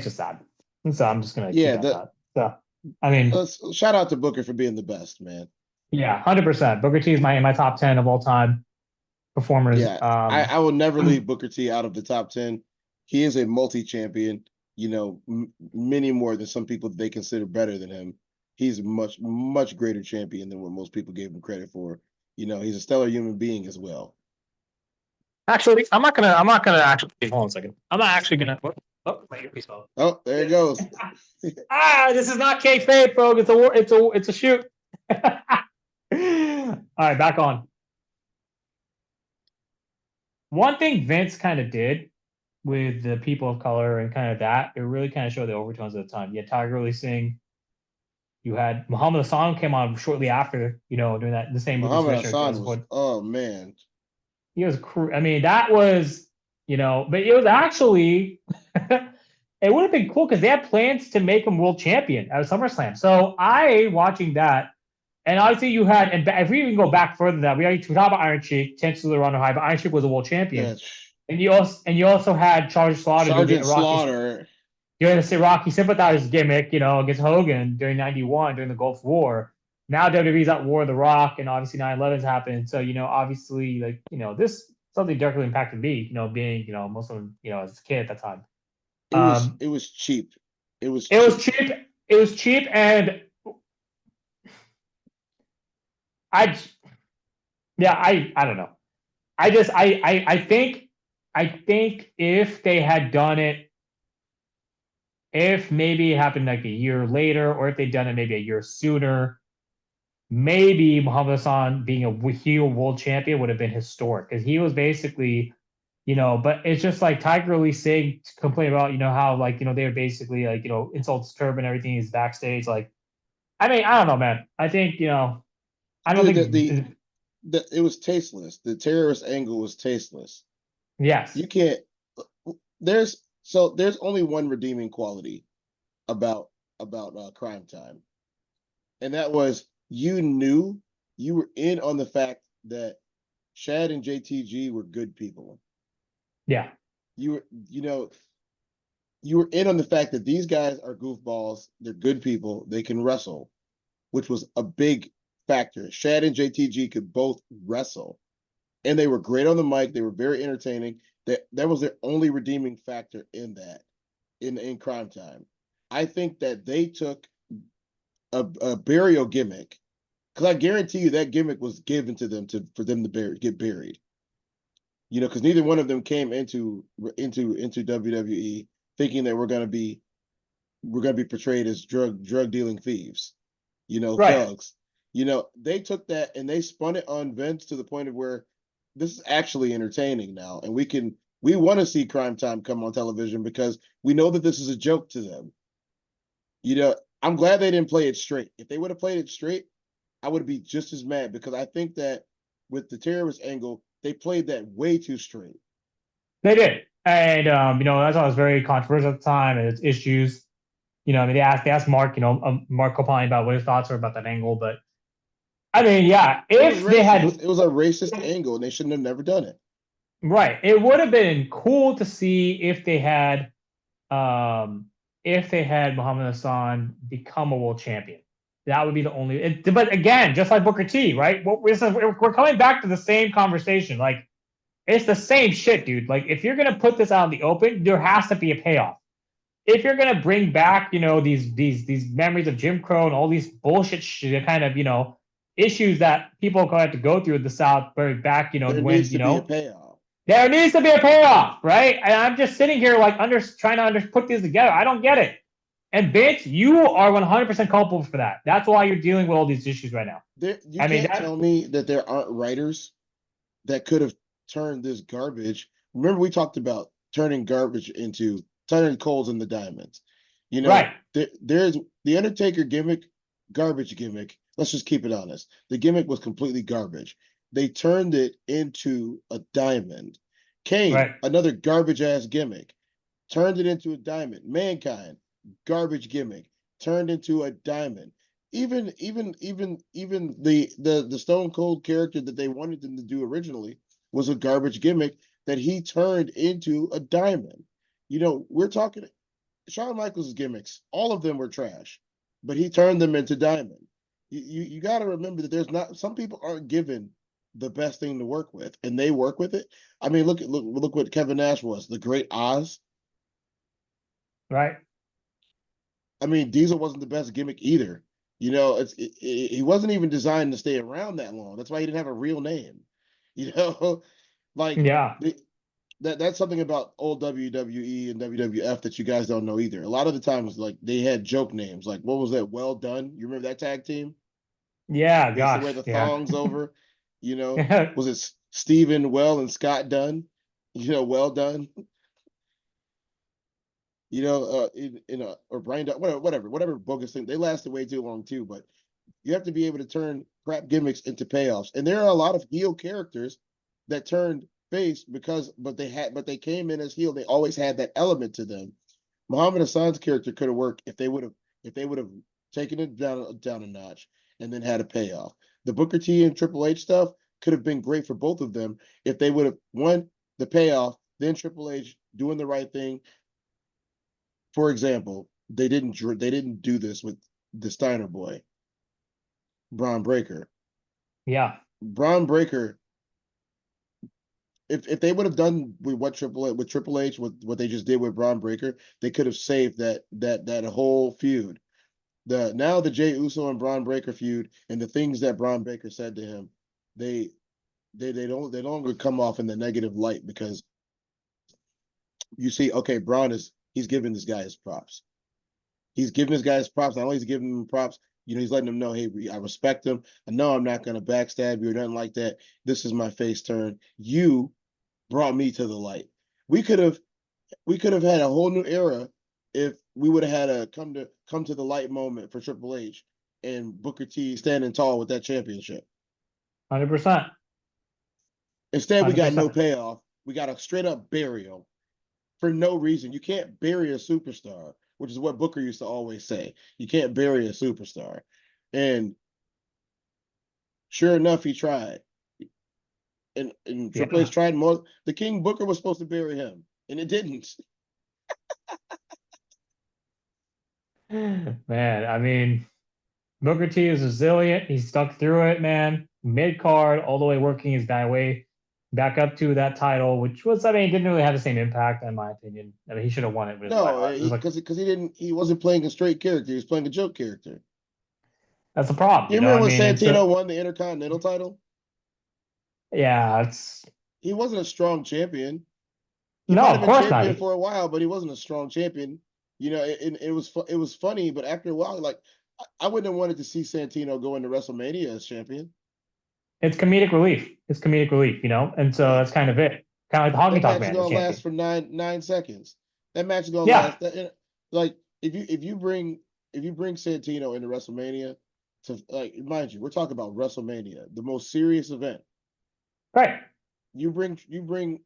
just sad, and so I'm just gonna keep Yeah, it at the that. So, I mean, shout out to Booker for being the best, man. yeah, 100%. Booker T is my top 10 of all time performers. Yeah, I will never leave Booker T out of the top 10. He is a multi-champion, many more than some people they consider better than him. He's a much, much greater champion than what most people gave him credit for. He's a stellar human being as well. Actually, I'm not gonna actually hold on a second. I'm not actually gonna. Oh, my earpiece fell. Oh, there it goes. This is not kayfabe, folks. It's a shoot. All right, back on. One thing Vince kind of did with the people of color and kind of that, it really kind of showed the overtones at the time. You had Tiger Lily Singh. You had Muhammad Hassan came on shortly after, doing that the same move as Muhammad Fisher. Hassan was, oh man. He was, I mean, that was, but it was actually, it would have been cool because they had plans to make him world champion at SummerSlam. So watching that, and obviously you had, and if we even go back further than that, we talked about Iron Sheik, Chancellor Ronald High, but Iron Sheik was a world champion. Yeah. And you also had Sergeant Slaughter doing the Rocky sympathizer gimmick, against Hogan during '91 during the Gulf War. Now WWE's at war with The Rock, and obviously 9/11's happened. So obviously, like this something directly impacted me. Being Muslim, as a kid at that time. It was cheap. It was cheap. It was cheap, and I don't know. I think if they had done it, if maybe it happened like a year later, or if they'd done it maybe a year sooner, maybe Muhammad Hassan being a heel world champion would have been historic, because he was basically, but it's just like Tiger Lily Singh complain about, how like, they were basically like, insults Turban and everything is backstage. Like, I mean, I don't know, man. I think, I don't think it was tasteless. The terrorist angle was tasteless. Yes. You can't, there's only one redeeming quality about Crime Time. And that was, you were in on the fact that Shad and JTG were good people. Yeah. You were in on the fact that these guys are goofballs, they're good people, they can wrestle, which was a big factor. Shad and JTG could both wrestle, and they were great on the mic. They were very entertaining. That was their only redeeming factor in that, in Crime Time. I think that they took a burial gimmick, because I guarantee you that gimmick was given to them for them to get buried. Because neither one of them came into WWE thinking that we're gonna be portrayed as drug dealing thieves, Right. thugs. They took that and they spun it on Vince to the point of where this is actually entertaining now, and we want to see Crime Time come on television because we know that this is a joke to them. I'm glad they didn't play it straight. If they would have played it straight, I would be just as mad, because I think that with the terrorist angle, they played that way too straight. They did. And, that's why it was very controversial at the time, and its issues. I mean, they asked Mark, Mark Copani about what his thoughts were about that angle. But, I mean, yeah, if they had. It was a racist angle, and they shouldn't have never done it. Right. It would have been cool to see if they had Muhammad Hassan become a world champion. That would be the only. But again, just like Booker T, right? We're coming back to the same conversation. Like it's the same shit, dude. Like if you're gonna put this out in the open, there has to be a payoff. If you're gonna bring back, these memories of Jim Crow and all these bullshit kind of issues that people are going to have to go through in the South, back, There when needs to be a payoff. there needs to be a payoff, right? And I'm just sitting here like trying to put these together. I don't get it. And Vince, you are 100% culpable for that. That's why you're dealing with all these issues right now. You I mean can't that. tell me that there aren't writers that could have turned this garbage. Remember, we talked about turning coals into diamonds. Right. There's the Undertaker gimmick, garbage gimmick. Let's just keep it honest. The gimmick was completely garbage. They turned it into a diamond. Kane, Right. another garbage ass gimmick, turned it into a diamond. Mankind, garbage gimmick, turned into a diamond. Even the Stone Cold character that they wanted them to do originally was a garbage gimmick that he turned into a diamond. We're talking Shawn Michaels' gimmicks, all of them were trash, but he turned them into diamond. You got to remember that there's not some people aren't given the best thing to work with, and they work with it. I mean, look what Kevin Nash was, the Great Oz. Right. I mean, Diesel wasn't the best gimmick either. He wasn't even designed to stay around that long. That's why he didn't have a real name. You know, like Yeah. that's something about old WWE and WWF that you guys don't know either. A lot of the times, like they had joke names. Like what was that? Well Done. You remember that tag team? Yeah. They used to wear Gosh. the Yeah. thongs over. Was it Stephen Well and Scott Dunn? Well Done. Or Brian Dunn, whatever bogus thing. They lasted way too long too. But you have to be able to turn crap gimmicks into payoffs. And there are a lot of heel characters that turned face but they came in as heel. They always had that element to them. Muhammad Hassan's character could have worked if they would have taken it down a notch and then had a payoff. The Booker T and Triple H stuff could have been great for both of them if they would have won the payoff, then Triple H doing the right thing. For example, they didn't do this with the Steiner boy, Braun Breaker. Yeah. Braun Breaker, if they would have done with Triple H with what they just did with Braun Breaker, they could have saved that whole feud. The Jey Uso and Braun Breaker feud and the things that Braun Breaker said to him, they they no longer come off in the negative light because you see, okay, he's giving this guy his props. He's giving this guy his props. Not only is he giving him props, he's letting him know, hey, I respect him. I know I'm not gonna backstab you or nothing like that. This is my face turn. You brought me to the light. We could have had a whole new era if we would have had a come to the light moment for Triple H and Booker T standing tall with that championship. 100%. Instead, we got no 100%. payoff. We got a straight up burial for no reason. You can't bury a superstar, which is what Booker used to always say. You can't bury a superstar. And sure enough, he tried. And Triple H Yeah. tried more. The King Booker was supposed to bury him, and it didn't. Man, I mean, Booker T is resilient. He stuck through it, man. Mid card, all the way working his way back up to that title, which was, I mean, didn't really have the same impact, in my opinion. I mean, he should have won it with his white No, hot. It was like, he wasn't playing a straight character. He was playing a joke character. that's the problem, You I remember when mean, and so, Santino won the Intercontinental title? yeah, it's He wasn't a strong champion. He no, might have of been course not. champion for a while, but he wasn't a strong champion. It was funny, but after a while, like I wouldn't have wanted to see Santino go into WrestleMania as champion. It's comedic relief. It's comedic relief, and so Yeah, that's kind of it. Kind of like the Honky that Tonk match is Man as gonna last champion. for 9 seconds. That match is gonna Yeah, last. Like if you bring Santino into WrestleMania, to like mind you, we're talking about WrestleMania, the most serious event. right. You bring,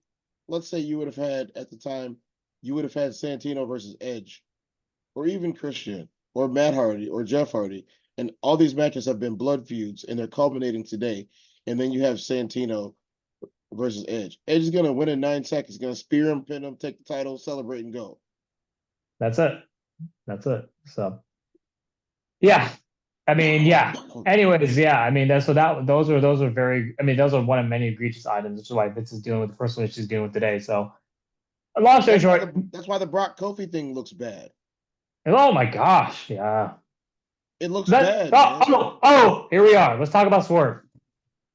let's say you would have had at the time, you would have had Santino versus Edge, or even Christian, or Matt Hardy, or Jeff Hardy, and all these matches have been blood feuds, and they're culminating today. And then you have Santino versus Edge. Edge is gonna win in 9 seconds. Gonna spear him, pin him, take the title, celebrate, and go. That's it. That's it. So yeah. I mean, yeah. Anyways, yeah. I mean, that's so that those are very. I mean, those are one of many egregious items, which is why Vince is dealing with the personal issues he's dealing with today. So, long story short, That's why the Brock Kofi thing looks bad. oh my gosh, yeah. It looks That bad, man. here we are. Let's talk about Swerve.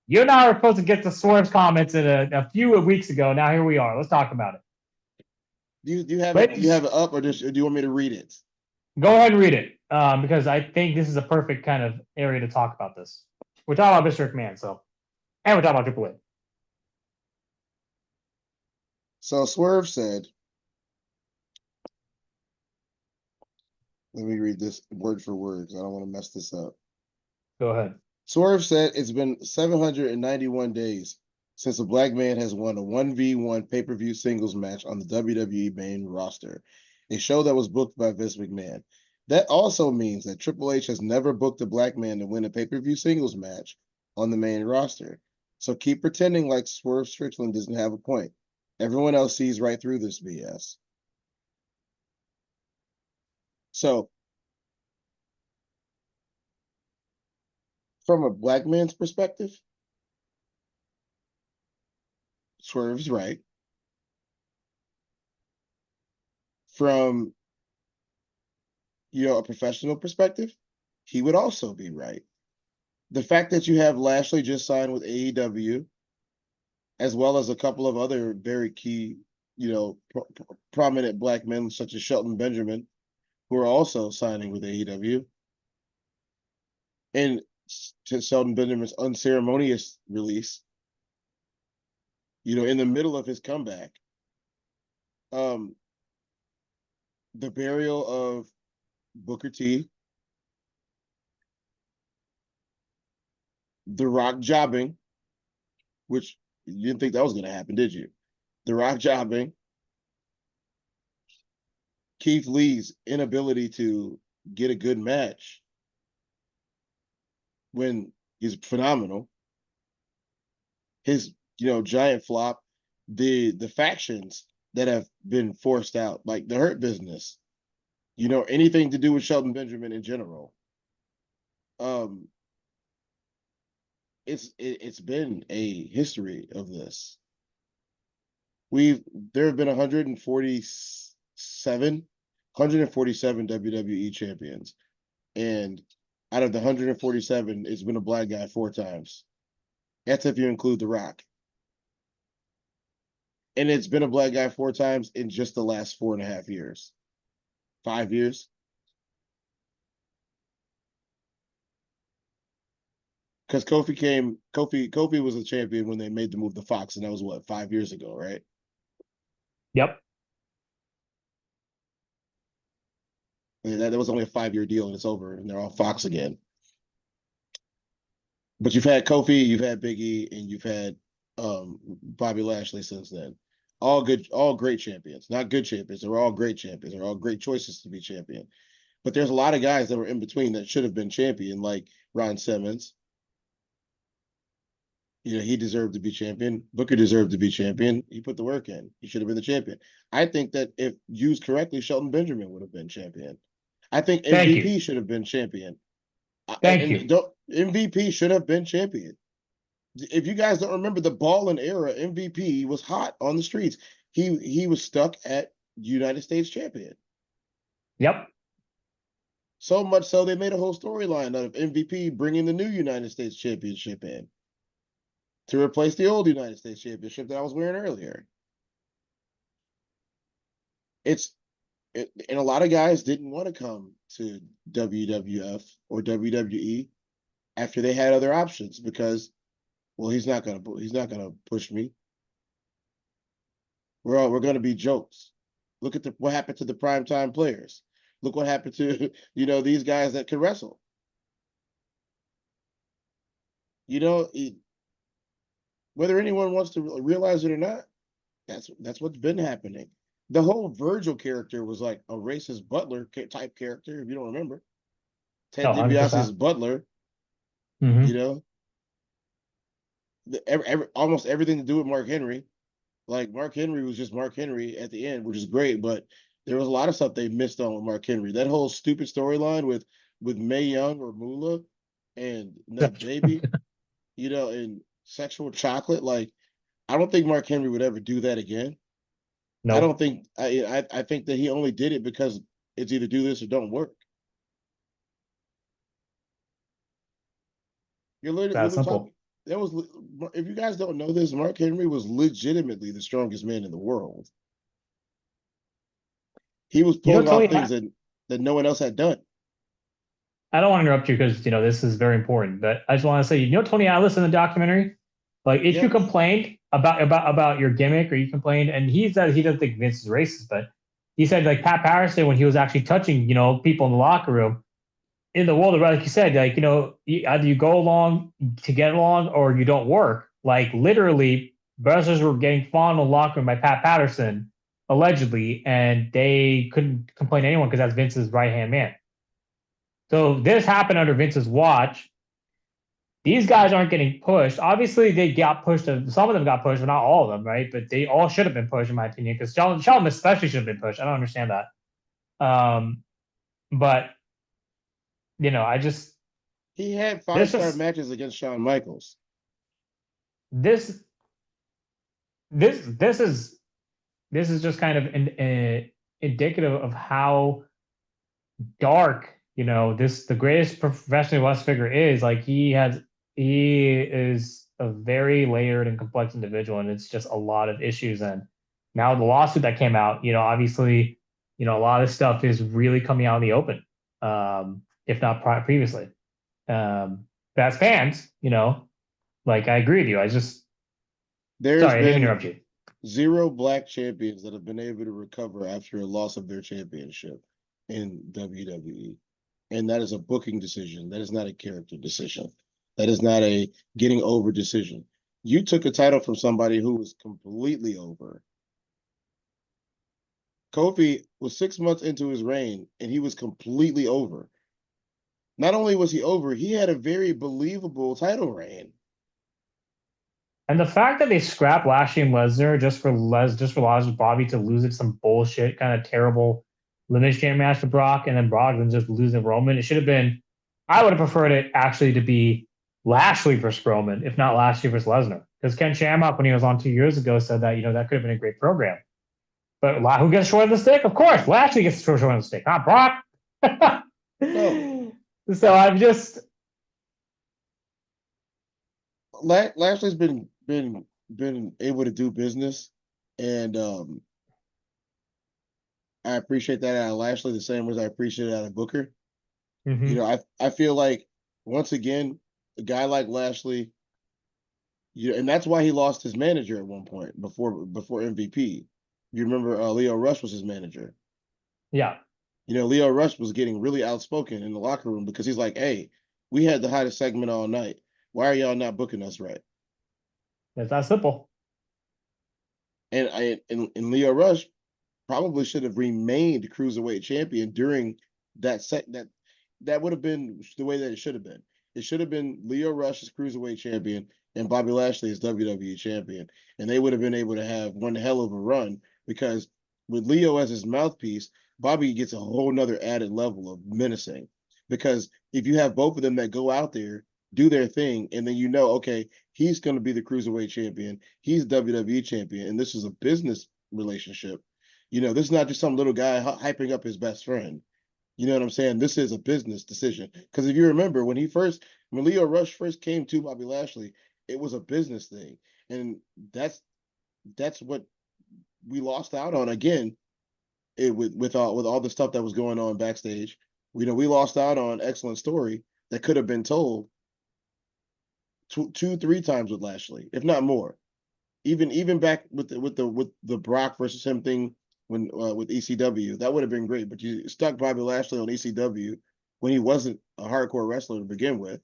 You and I were supposed to get the Swerve's comments in a few weeks ago. Now here we are. Let's talk about it. Do you have it? Do you Ladies, have it up, or do you want me to read it? go ahead and read it because I think this is a perfect kind of area to talk about this. We're talking about Mr. McMahon, so and we're talking about Triple H. So Swerve said, let me read this word for word because I don't want to mess this up. Go ahead. Swerve said it's been 791 days since a black man has won a 1v1 pay-per-view singles match on the WWE main roster, a show that was booked by Vince McMahon. That also means that Triple H has never booked a black man to win a pay-per-view singles match on the main roster. So keep pretending like Swerve Strickland doesn't have a point. Everyone else sees right through this BS. So, from a black man's perspective, Swerve's right. From a professional perspective, he would also be right. The fact that you have Lashley just signed with AEW, as well as a couple of other very key, prominent black men such as Shelton Benjamin, who are also signing with AEW, and to Shelton Benjamin's unceremonious release, in the middle of his comeback, the burial of Booker T, The Rock jobbing, which you didn't think that was going to happen, did you? The Rock jobbing, Keith Lee's inability to get a good match when he's phenomenal, his giant flop, the factions that have been forced out, like the Hurt Business, anything to do with Shelton Benjamin in general. It's been a history of this. There have been 147 WWE champions, and out of the 147, it's been a black guy 4 times. That's if you include The Rock. And it's been a black guy 4 times in just the last 4.5 years. 5 years. Because Kofi was a champion when they made the move to Fox, and that was 5 years ago, right? Yep. And that was only a 5-year deal, and it's over, and they're on Fox again. But you've had Kofi, you've had Big E, and you've had Bobby Lashley since then. All great champions. Not good champions. They're all great champions. They're all great choices to be champion. But there's a lot of guys that were in between that should have been champion, like Ron Simmons. He deserved to be champion. Booker deserved to be champion. He put the work in. He should have been the champion. I think that if used correctly, Shelton Benjamin would have been champion. I think MVP should have been champion. MVP should have been champion. If you guys don't remember the Ballin era, MVP was hot on the streets. He was stuck at United States champion. Yep. So much so they made a whole storyline out of MVP bringing the new United States championship in to replace the old United States championship that I was wearing earlier. And a lot of guys didn't want to come to WWF or WWE after they had other options because, well, he's not gonna push me. We're gonna be jokes. Look at what happened to the primetime players. Look what happened to these guys that can wrestle. Whether anyone wants to realize it or not, that's what's been happening. The whole Virgil character was like a racist butler type character, if you don't remember. Ted DiBiase's butler, almost everything to do with Mark Henry. Like Mark Henry was just Mark Henry at the end, which is great, but there was a lot of stuff they missed on with Mark Henry. That whole stupid storyline with Mae Young or Moolah and that baby, and sexual chocolate. Like, I don't think Mark Henry would ever do that again. I No, don't think I think that he only did it because it's either do this or don't work. You're that's literally talking. simple. That was if you guys don't know this, Mark Henry was legitimately the strongest man in the world. He was You know, pulling off Tony, things that no one else had done. I don't want to interrupt you because this is very important, but I just want to say, Tony Atlas in the documentary, like if you Yes. complained about your gimmick or you complained, and he said he doesn't think Vince is racist, but he said like Pat Patterson when he was actually touching people in the locker room in the world of like you said, like either you go along to get along or you don't work. Like literally, wrestlers were getting fawned in the locker room by Pat Patterson allegedly, and they couldn't complain to anyone because that's Vince's right hand man. So this happened under Vince's watch. These guys aren't getting pushed. Obviously, they got pushed. Some of them got pushed, but not all of them, right? But they all should have been pushed, in my opinion, because Sheldon especially should have been pushed. I don't understand that. But I just He had this five-star is matches against Shawn Michaels. this this is just kind of indicative of how dark the greatest professional wrestler figure is. Like he is a very layered and complex individual, and it's just a lot of issues. And now the lawsuit that came out, obviously, a lot of stuff is really coming out in the open, if not previously. As fans, like I agree with you. I just There's sorry, I didn't been interrupt you. 0 black champions that have been able to recover after a loss of their championship in WWE. And that is a booking decision. That is not a character decision. That is not a getting over decision. You took a title from somebody who was completely over. Kofi was 6 months into his reign and he was completely over. Not only was he over, he had a very believable title reign. And the fact that they scrapped Lashley and Lesnar just for Lesnar Bobby to lose it some bullshit kind of terrible elimination match to Brock, and then Brock then just losing Roman. It should have been. I would have preferred it actually to be Lashley versus Roman, if not Lashley versus Lesnar, because Ken Shamrock when he was on 2 years ago said that that could have been a great program. But who gets short of the stick? Of course, Lashley gets short of the stick, not Brock. No. So I'm just Lashley's been able to do business, and I appreciate that out of Lashley the same as I appreciate it out of Booker. I feel like once again, a guy like Lashley, and that's why he lost his manager at one point before MVP. You remember Leo Rush was his manager. yeah. Leo Rush was getting really outspoken in the locker room because he's like, "Hey, we had the hottest segment all night. Why are y'all not booking us right?" It's that simple. And Leo Rush probably should have remained cruiserweight champion during that would have been the way that it should have been. It should have been Leo Rush as cruiserweight champion and Bobby Lashley as WWE champion, and they would have been able to have one hell of a run because with Leo as his mouthpiece, Bobby gets a whole nother added level of menacing. Because if you have both of them that go out there, do their thing, and then okay, he's going to be the cruiserweight champion, he's WWE champion, and this is a business relationship. This is not just some little guy hyping up his best friend. You know what I'm saying? This is a business decision. Because if you remember, when Leo Rush first came to Bobby Lashley, it was a business thing, and that's what we lost out on again. With all the stuff that was going on backstage, we lost out on excellent story that could have been told 2-3 times with Lashley, if not more. Even back with the Brock versus him thing when with ECW, that would have been great. But you stuck Bobby Lashley on ECW when he wasn't a hardcore wrestler to begin with,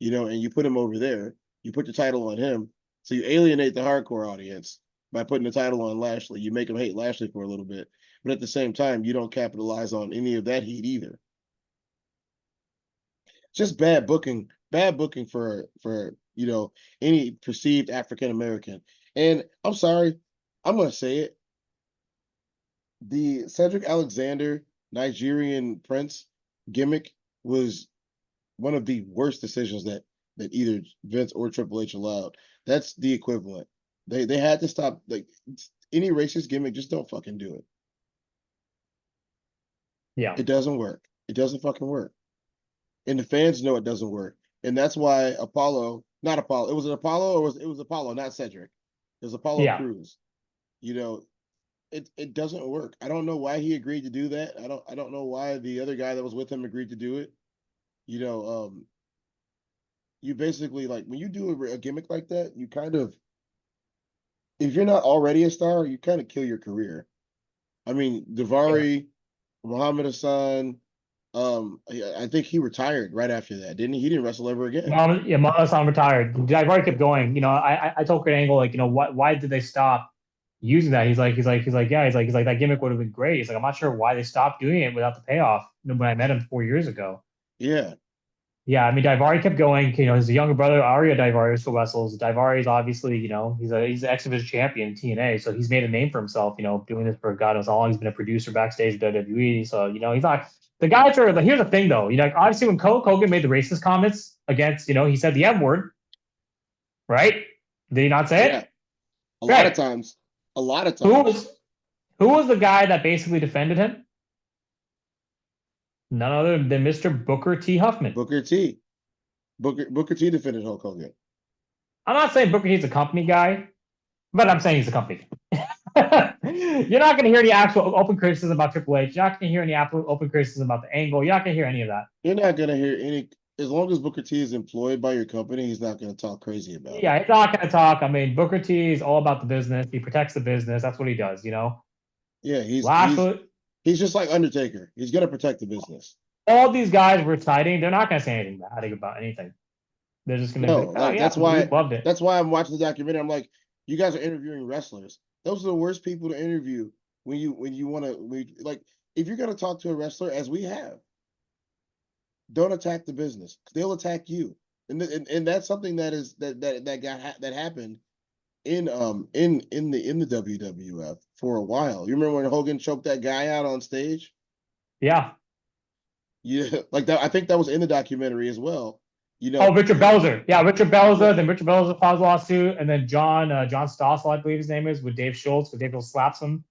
and you put him over there. You put the title on him, so you alienate the hardcore audience by putting the title on Lashley. You make them hate Lashley for a little bit, but at the same time, you don't capitalize on any of that heat either. Just bad booking for any perceived African American. And I'm sorry, I'm gonna say it. The Cedric Alexander Nigerian Prince gimmick was one of the worst decisions that either Vince or Triple H allowed. That's the equivalent. They had to stop, like, any racist gimmick. Just don't fucking do it. Yeah. It doesn't work. It doesn't fucking work. And the fans know it doesn't work. And that's why Apollo, not Apollo, it was an Apollo, or it was Apollo, not Cedric. It was Apollo Yeah. Cruz. You know, it doesn't work. I don't know why he agreed to do that. I don't know why the other guy that was with him agreed to do it. You know, you basically, like, when you do a gimmick like that, you kind of, if you're not already a star, you kind of kill your career. I mean, Yeah. Davari, Muhammad Hassan, I think he retired right after that, didn't he? He didn't wrestle ever again. Yeah, Mama's on retired. I've already kept going. I told Kurt Angle, like, why did they stop using that? Yeah, he's like that gimmick would have been great. He's like, I'm not sure why they stopped doing it without the payoff when I met him 4 years ago. Yeah, Yeah, I mean, Daivari kept going. His younger brother, Arya Daivari, still wrestles. Daivari is obviously, he's an X Division champion in TNA, so he's made a name for himself, doing this for God knows how long. He's been a producer backstage at WWE. So, he's not the guys are like, here's the thing though, obviously when Hulk Hogan made the racist comments against, he said the M word, right? Did he not say yeah. it? A lot of Right. times, a lot of Who times. was who was the guy that basically defended him? None other than Mr. Booker T. Huffman. Booker T. Booker T defended Hulk Hogan. I'm not saying Booker T's a company guy, but I'm saying he's a company guy. You're not going to hear any actual open criticism about Triple H. You're not going to hear any open criticism about the angle. You're not going to hear any of that. You're not gonna hear any, as long as Booker T is employed by your company, he's not gonna talk crazy about it. Yeah, he's not going to talk. I mean, Booker T is all about the business. He protects the business. That's what he does. Yeah, Lashley, he's just like Undertaker. He's gonna protect the business. all these guys we're citing, they're not going to say anything bad about anything. They're just going to be No, like, oh, like yeah, we loved it. that's why I'm watching the documentary. I'm like, you guys are interviewing wrestlers. Those are the worst people to interview when you want to, like, if you're gonna talk to a wrestler, as we have, don't attack the business. They'll attack you. And that's something that happened in the WWF for a while. You remember when Hogan choked that guy out on stage? Yeah. Yeah, like that. I think that was in the documentary as well. Oh, Richard Belzer. Yeah, Richard Yeah, Belzer. Then Richard Belzer files a lawsuit. And then John Stossel, I believe his name is, with Dave Schultz, because Dave Schultz slaps him,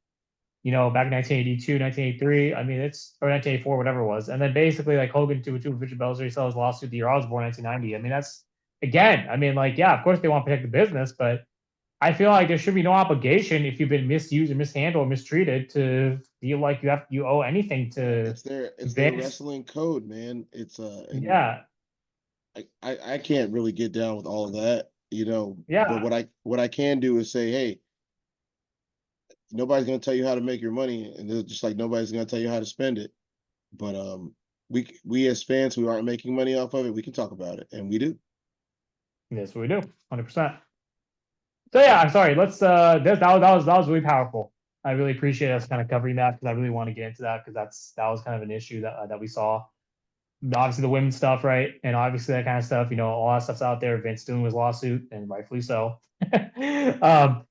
back in 1982, 1983. I mean, or 1984, whatever it was. And then basically, like Hogan, too, with Richard Belzer, he sells his lawsuit the year I was born, 1990. I mean, that's, again, I mean, like, yeah, of course they want to protect the business, but I feel like there should be no obligation if you've been misused or mishandled or mistreated to feel like you owe anything to it's their Vince. wrestling code, man. And Yeah, I can't really get down with all of that. But yeah. what I can do is say, hey, nobody's gonna tell you how to make your money, and just like nobody's gonna tell you how to spend it. But we as fans who aren't making money off of it, we can talk about it, and we do. That's what we do, 100%. So yeah, I'm sorry. That was really powerful. I really appreciate us kind of covering that because I really want to get into that because that was kind of an issue that we saw. Obviously the women's stuff, right? And obviously that kind of stuff, all that stuff's out there. Vince doing his lawsuit, and rightfully so. um,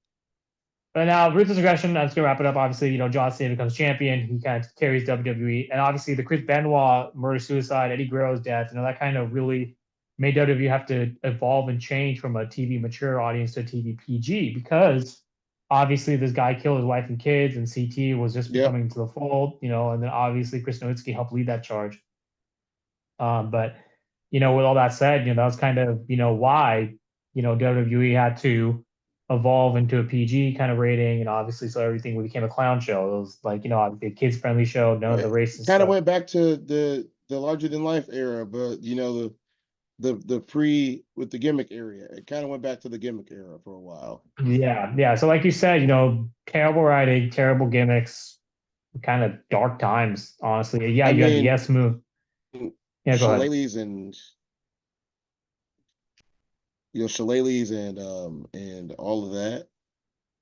but now ruthless aggression. I'm just gonna wrap it up. Obviously, John Cena becomes champion. He kind of carries WWE, and obviously the Chris Benoit murder suicide, Eddie Guerrero's death. That kind of really made WWE have to evolve and change from a TV mature audience to a TV PG because obviously this guy killed his wife and kids, and CT was just Yep. becoming into the fold. And then obviously Chris Nowitzki helped lead that charge. But with all that said, that was kind of why WWE had to evolve into a PG kind of rating, and obviously so everything became a clown show. It was like a kids friendly show, none of the racist Kind of stuff. went back to the larger than life era, but the pre with the gimmick area. It kind of went back to the gimmick era for a while. Yeah, yeah. So like you said, terrible writing, terrible gimmicks, kind of dark times. Honestly, yeah, I you had the mean, yes move. Yeah, go ahead. shillelaghs and shillelaghs and all of that,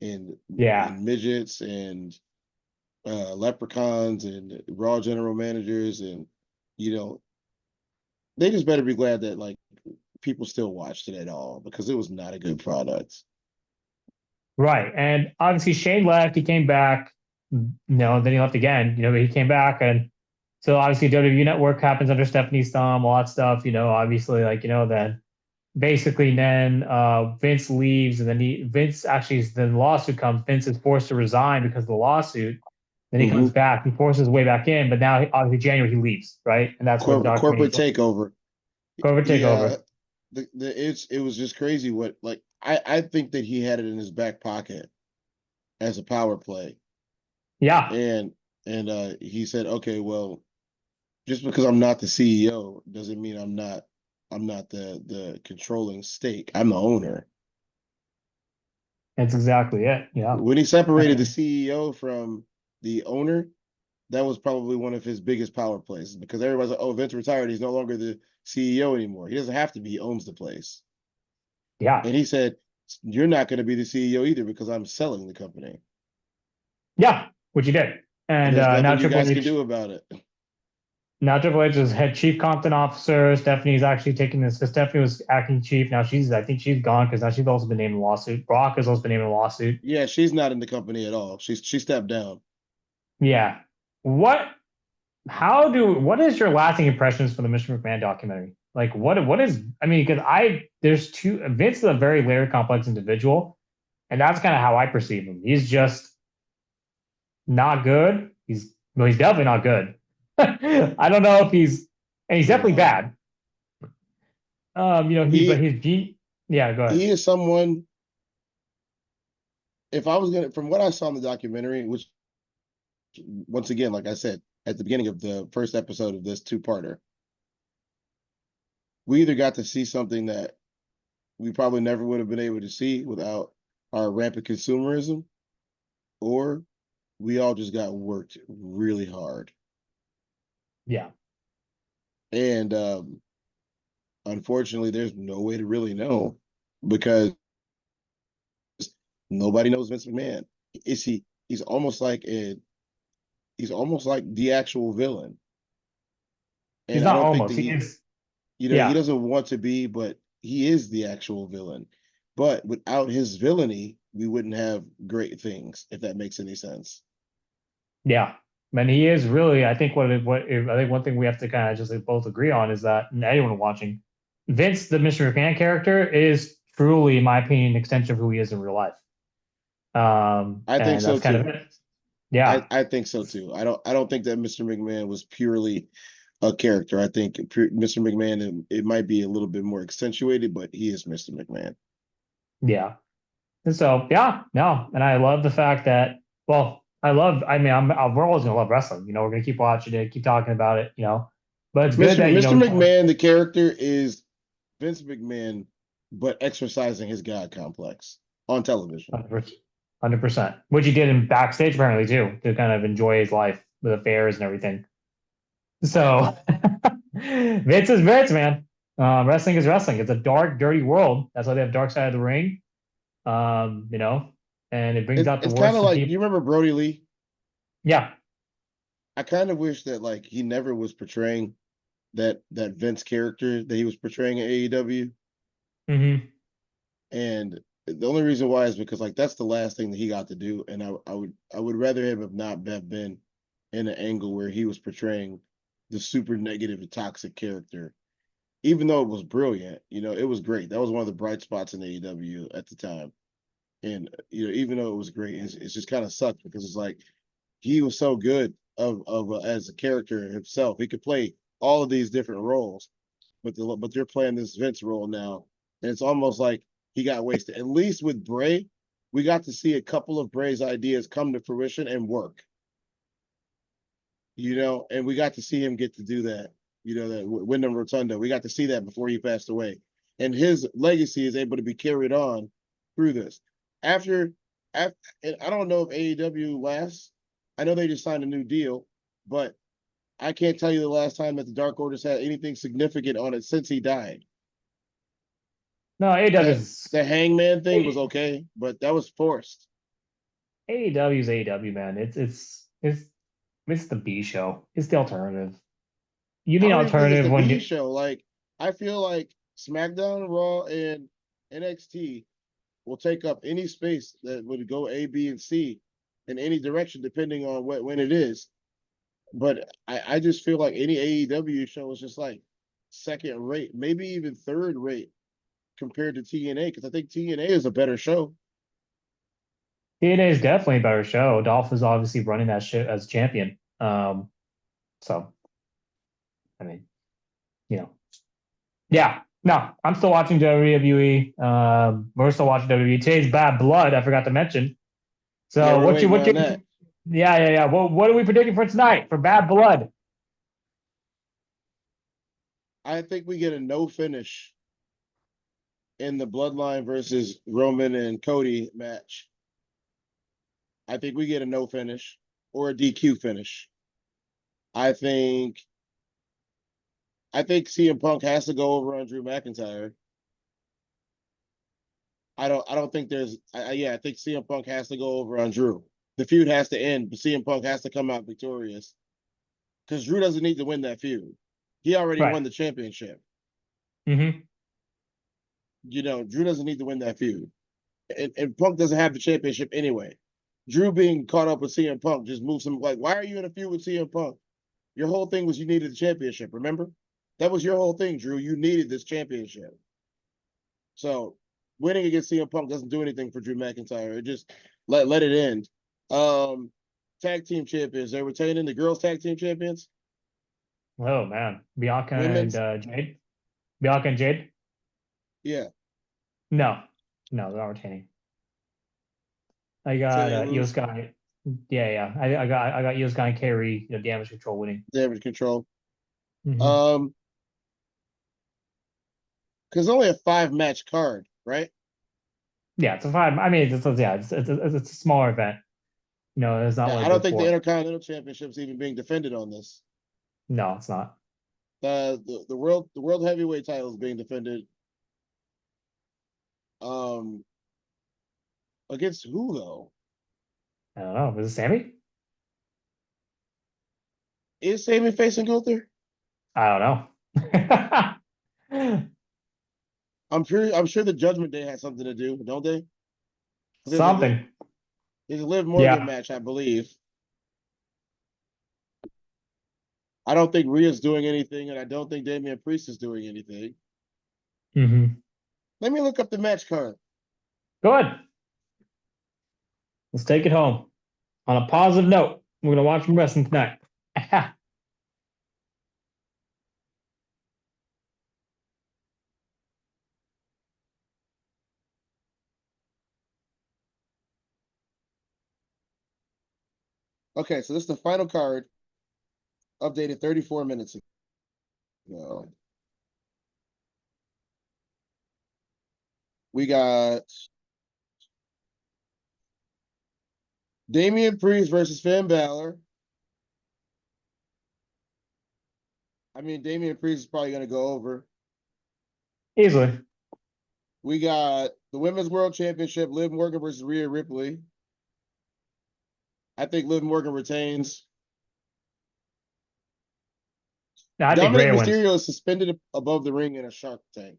and Yeah, and midgets and leprechauns and raw general managers, and you know they just better be glad that, like, people still watched it at all because it was not a good product. Right. And obviously Shane left, he came back, then he left again, but he came back. And so obviously WWE Network happens under Stephanie's thumb, all that stuff, obviously, then basically then Vince leaves, and then Vince actually, the lawsuit comes, Vince is forced to resign because of the lawsuit. Then he comes back, he forces his way back in, but now obviously January he leaves, right? And that's where the Corporate documentary, takeover. corporate Yeah, takeover. it was just crazy. What like I think that he had it in his back pocket as a power play, Yeah, and he said, okay, well, just because I'm not the CEO doesn't mean I'm not the controlling stake. I'm the owner. that's exactly it. Yeah. When he separated the And CEO from the owner, that was probably one of his biggest power plays because everybody's like, oh, Vince retired. He's no longer the CEO anymore. He doesn't have to be. He owns the place. yeah, And he said, you're not going to be the CEO either because I'm selling the company. yeah, which he did. And And there's now nothing you Triple guys can H, do about it. now Triple H is head chief content officer. Stephanie's actually taking this because Stephanie was acting chief. Now I think she's gone because now she's also been named in a lawsuit. Brock has also been named in a lawsuit. Yeah, she's not in the company at all. She stepped down. Yeah. What what is your lasting impressions for the Mr. McMahon documentary? Like what is, I mean, because there's two, Vince is a very layered, complex individual, and that's kind of how I perceive him. He's just not good. He's definitely not good. I don't know if and he's definitely No, bad. But he yeah, go ahead. he is someone. If I was gonna, from what I saw in the documentary, which once again, like I said at the beginning of the first episode of this two-parter, we either got to see something that we probably never would have been able to see without our rampant consumerism, or we all just got worked really hard. Yeah. And unfortunately, there's no way to really know because nobody knows Vince McMahon. Is he? He's almost like the actual villain, He's and I not don't think almost. that He is. he Yeah. doesn't want to be, but he is the actual villain. But without his villainy, we wouldn't have great things, if that makes any sense. Yeah. And he is really, I think I think one thing we have to kind of just like both agree on is that, and anyone watching, Vince, the Mr. McMahon character, is truly, in my opinion, an extension of who he is in real life. I think And so that's kind of too. it. Yeah. I think so too. I don't think that Mr. McMahon was purely a character. I think Mr. McMahon it might be a little bit more accentuated, but he is Mr. McMahon. Yeah. And so, yeah, no. And I love the fact that, well, I mean, we're always going to love wrestling. We're going to keep watching it, keep talking about it. But it's good that, Mr. McMahon, the character is Vince McMahon, but exercising his God complex on television. 100%, which he did in backstage apparently too, to kind of enjoy his life with affairs and everything. So Vince is Vince, man. Wrestling is wrestling. It's a dark, dirty world. That's why they have Dark Side of the Ring. Um, you know, and it brings out the It's kind worst of in like, you people. remember Brody Lee? Yeah. I kind of wish that like he never was portraying that Vince character that he was portraying in AEW. Hmm. And the only reason why is because like that's the last thing that he got to do. And I would rather him have not have been in an angle where he was portraying the super negative and toxic character. Even though it was brilliant, it was great. That was one of the bright spots in AEW at the time. And even though it was great, it's just kind of sucked because it's like he was so good of as a character himself. He could play all of these different roles, but they're playing this Vince role now, and it's almost like he got wasted. At least with Bray, we got to see a couple of Bray's ideas come to fruition and work. And we got to see him get to do that. That Wyndham Rotunda, we got to see that before he passed away, and his legacy is able to be carried on through this. After, after, and I don't know if AEW lasts. I know they just signed a new deal, but I can't tell you the last time that the Dark Order's had anything significant on it since he died. No, AEW That is the Hangman thing was okay, but that was forced. AEW is AEW, man. It's the B show. It's the alternative. You I need don't even think it's alternative the when B you show. Like I feel like SmackDown, Raw, and NXT will take up any space that would go A, B, and C in any direction, depending on when it is. But I just feel like any AEW show is just like second rate, maybe even third rate compared to TNA, because I think TNA is a better show. TNA is definitely a better show. Dolph is obviously running that shit as champion. So I mean, you know, yeah. No, I'm still watching WWE. We're still watching WWE. Today's Bad Blood. I forgot to mention. Yeah, So we're what you waiting what on you? that. Yeah. What are we predicting for tonight for Bad Blood? I think we get a no finish in the Bloodline versus Roman and Cody match. I think we get a no finish or a DQ finish. I think CM Punk has to go over on Drew McIntyre. I don't think there's I think CM Punk has to go over on Drew. The feud has to end, but CM Punk has to come out victorious. Because Drew doesn't need to win that feud. He already Right. won the championship. Mm-hmm. Drew doesn't need to win that feud. And Punk doesn't have the championship anyway. Drew being caught up with CM Punk just moves him like, why are you in a feud with CM Punk? Your whole thing was you needed the championship, remember? That was your whole thing, Drew. You needed this championship. So winning against CM Punk doesn't do anything for Drew McIntyre. It just let it end. Tag team champions. They're retaining the girls tag team champions. Oh man, Bianca and Women's, Jade. Bianca and Jade. yeah. No, they're not retaining. I So got they Io lose Sky. Yeah. I got Io Sky and Carrie, damage control winning. damage control. Mm-hmm. Um, because only a 5 match card, right? Yeah, it's a five. I mean, it's a smaller event. It's not Yeah, like I a don't big think the four. Intercontinental Championship's even being defended on this. No, it's not. The world heavyweight title is being defended. Um, against who though? I don't know. Was it Sammy? Is Sami facing Gunther? I don't know. I'm sure the Judgment Day has something to do, don't they? Something. There's a Liv Morgan Yeah. match, I believe. I don't think Rhea's doing anything, and I don't think Damian Priest is doing anything. Mm-hmm. Let me look up the match card. Good. Let's take it home. On a positive note, we're gonna watch some wrestling tonight. Okay, so this is the final card, updated 34 minutes ago. We got Damian Priest versus Finn Balor. I mean, Damian Priest is probably going to go over. Easily. We got the Women's World Championship, Liv Morgan versus Rhea Ripley. I think Liv Morgan retains. I think Dominic Rhea wins. Mysterio is suspended above the ring in a Shark Tank.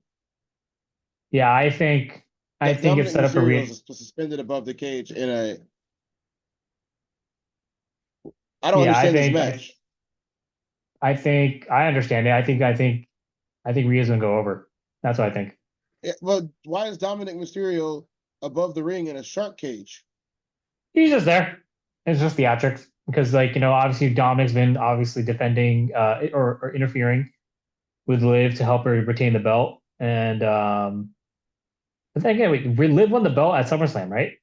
Yeah, I think it's Dominic set up for Mysterio Rhea. is suspended above the cage in a. I don't Yeah, I understand this think match. I understand it. I think Rhea's gonna go over. That's what I think. Well, why is Dominic Mysterio above the ring in a shark cage? He's just there. It's just theatrics because, obviously Dominic's been obviously defending or interfering with Liv to help her retain the belt, and but then again, Liv won the belt at SummerSlam, right?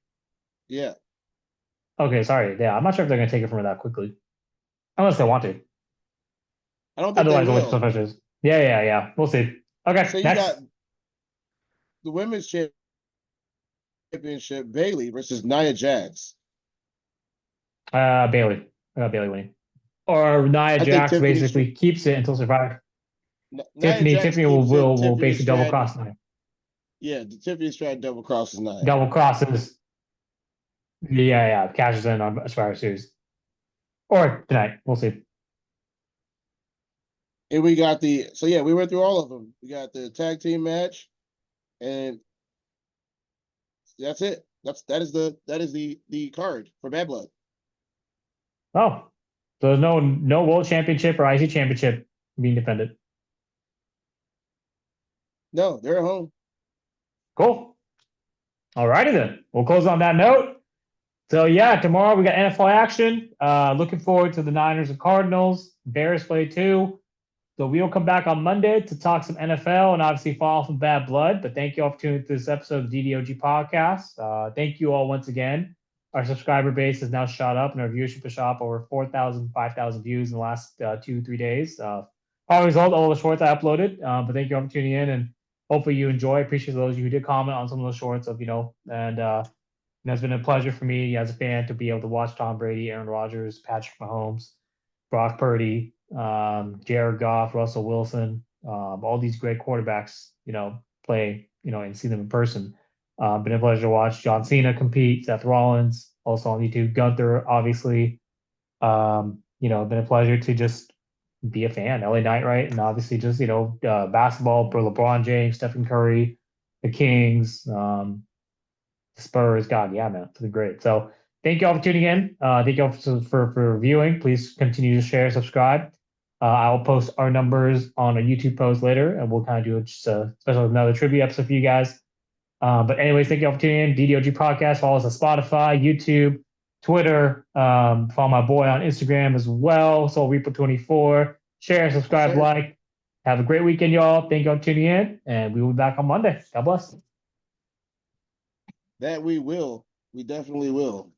Yeah. Okay, sorry. Yeah, I'm not sure if they're gonna take it from her that quickly, unless they want to. I don't think they Otherwise, they'll wait till will. finishes. Yeah. We'll see. Okay, So you got next. the women's championship, Bayley versus Nia Jax. Bailey. I got Bailey winning. Or Nia I think Jax basically keeps it until Survivor. Nia Tiffany Jax Tiffany will keeps it. will, will Tiffany basically double Stratton. cross Nia. Yeah, Tiffany Stratton double crosses Nia. Double crosses. Yeah. Cashes in on Survivor Series. Or tonight. We'll see. And we got we went through all of them. We got the tag team match, and that's it. That is the card for Bad Blood. Oh, so there's no World Championship or IC Championship being defended. No, they're at home. Cool. All righty then. We'll close on that note. So yeah, tomorrow we got NFL action. Looking forward to the Niners and Cardinals. Bears play too. So we'll come back on Monday to talk some NFL and obviously follow some Bad Blood. But thank you all for tuning to this episode of DDOG Podcast. Thank you all once again. Our subscriber base has now shot up and our viewership has shot up over 4,000, 5,000 views in the last 2-3 days. Probably a result of all the shorts I uploaded. But thank you all for tuning in and hopefully you enjoy. I appreciate those of you who did comment on some of those shorts and it's been a pleasure for me as a fan to be able to watch Tom Brady, Aaron Rodgers, Patrick Mahomes, Brock Purdy, Jared Goff, Russell Wilson, all these great quarterbacks, play, and see them in person. Been a pleasure to watch John Cena compete, Seth Rollins, also on YouTube, Gunther, obviously. Been a pleasure to just be a fan, LA Knight, right? And obviously just, basketball for LeBron James, Stephen Curry, the Kings, Spurs. God, yeah, man, it's been great. So thank you all for tuning in. Thank you all for viewing. Please continue to share, subscribe. I will post our numbers on a YouTube post later, and we'll kind of do just a special another trivia episode for you guys. But anyways, thank you all for tuning in. DDOG Podcast. Follow us on Spotify, YouTube, Twitter. Follow my boy on Instagram as well. So Reaper24. Share, subscribe, Yes, like. Have a great weekend, y'all. Thank you all for tuning in, and we will be back on Monday. God bless. that we will. We definitely will.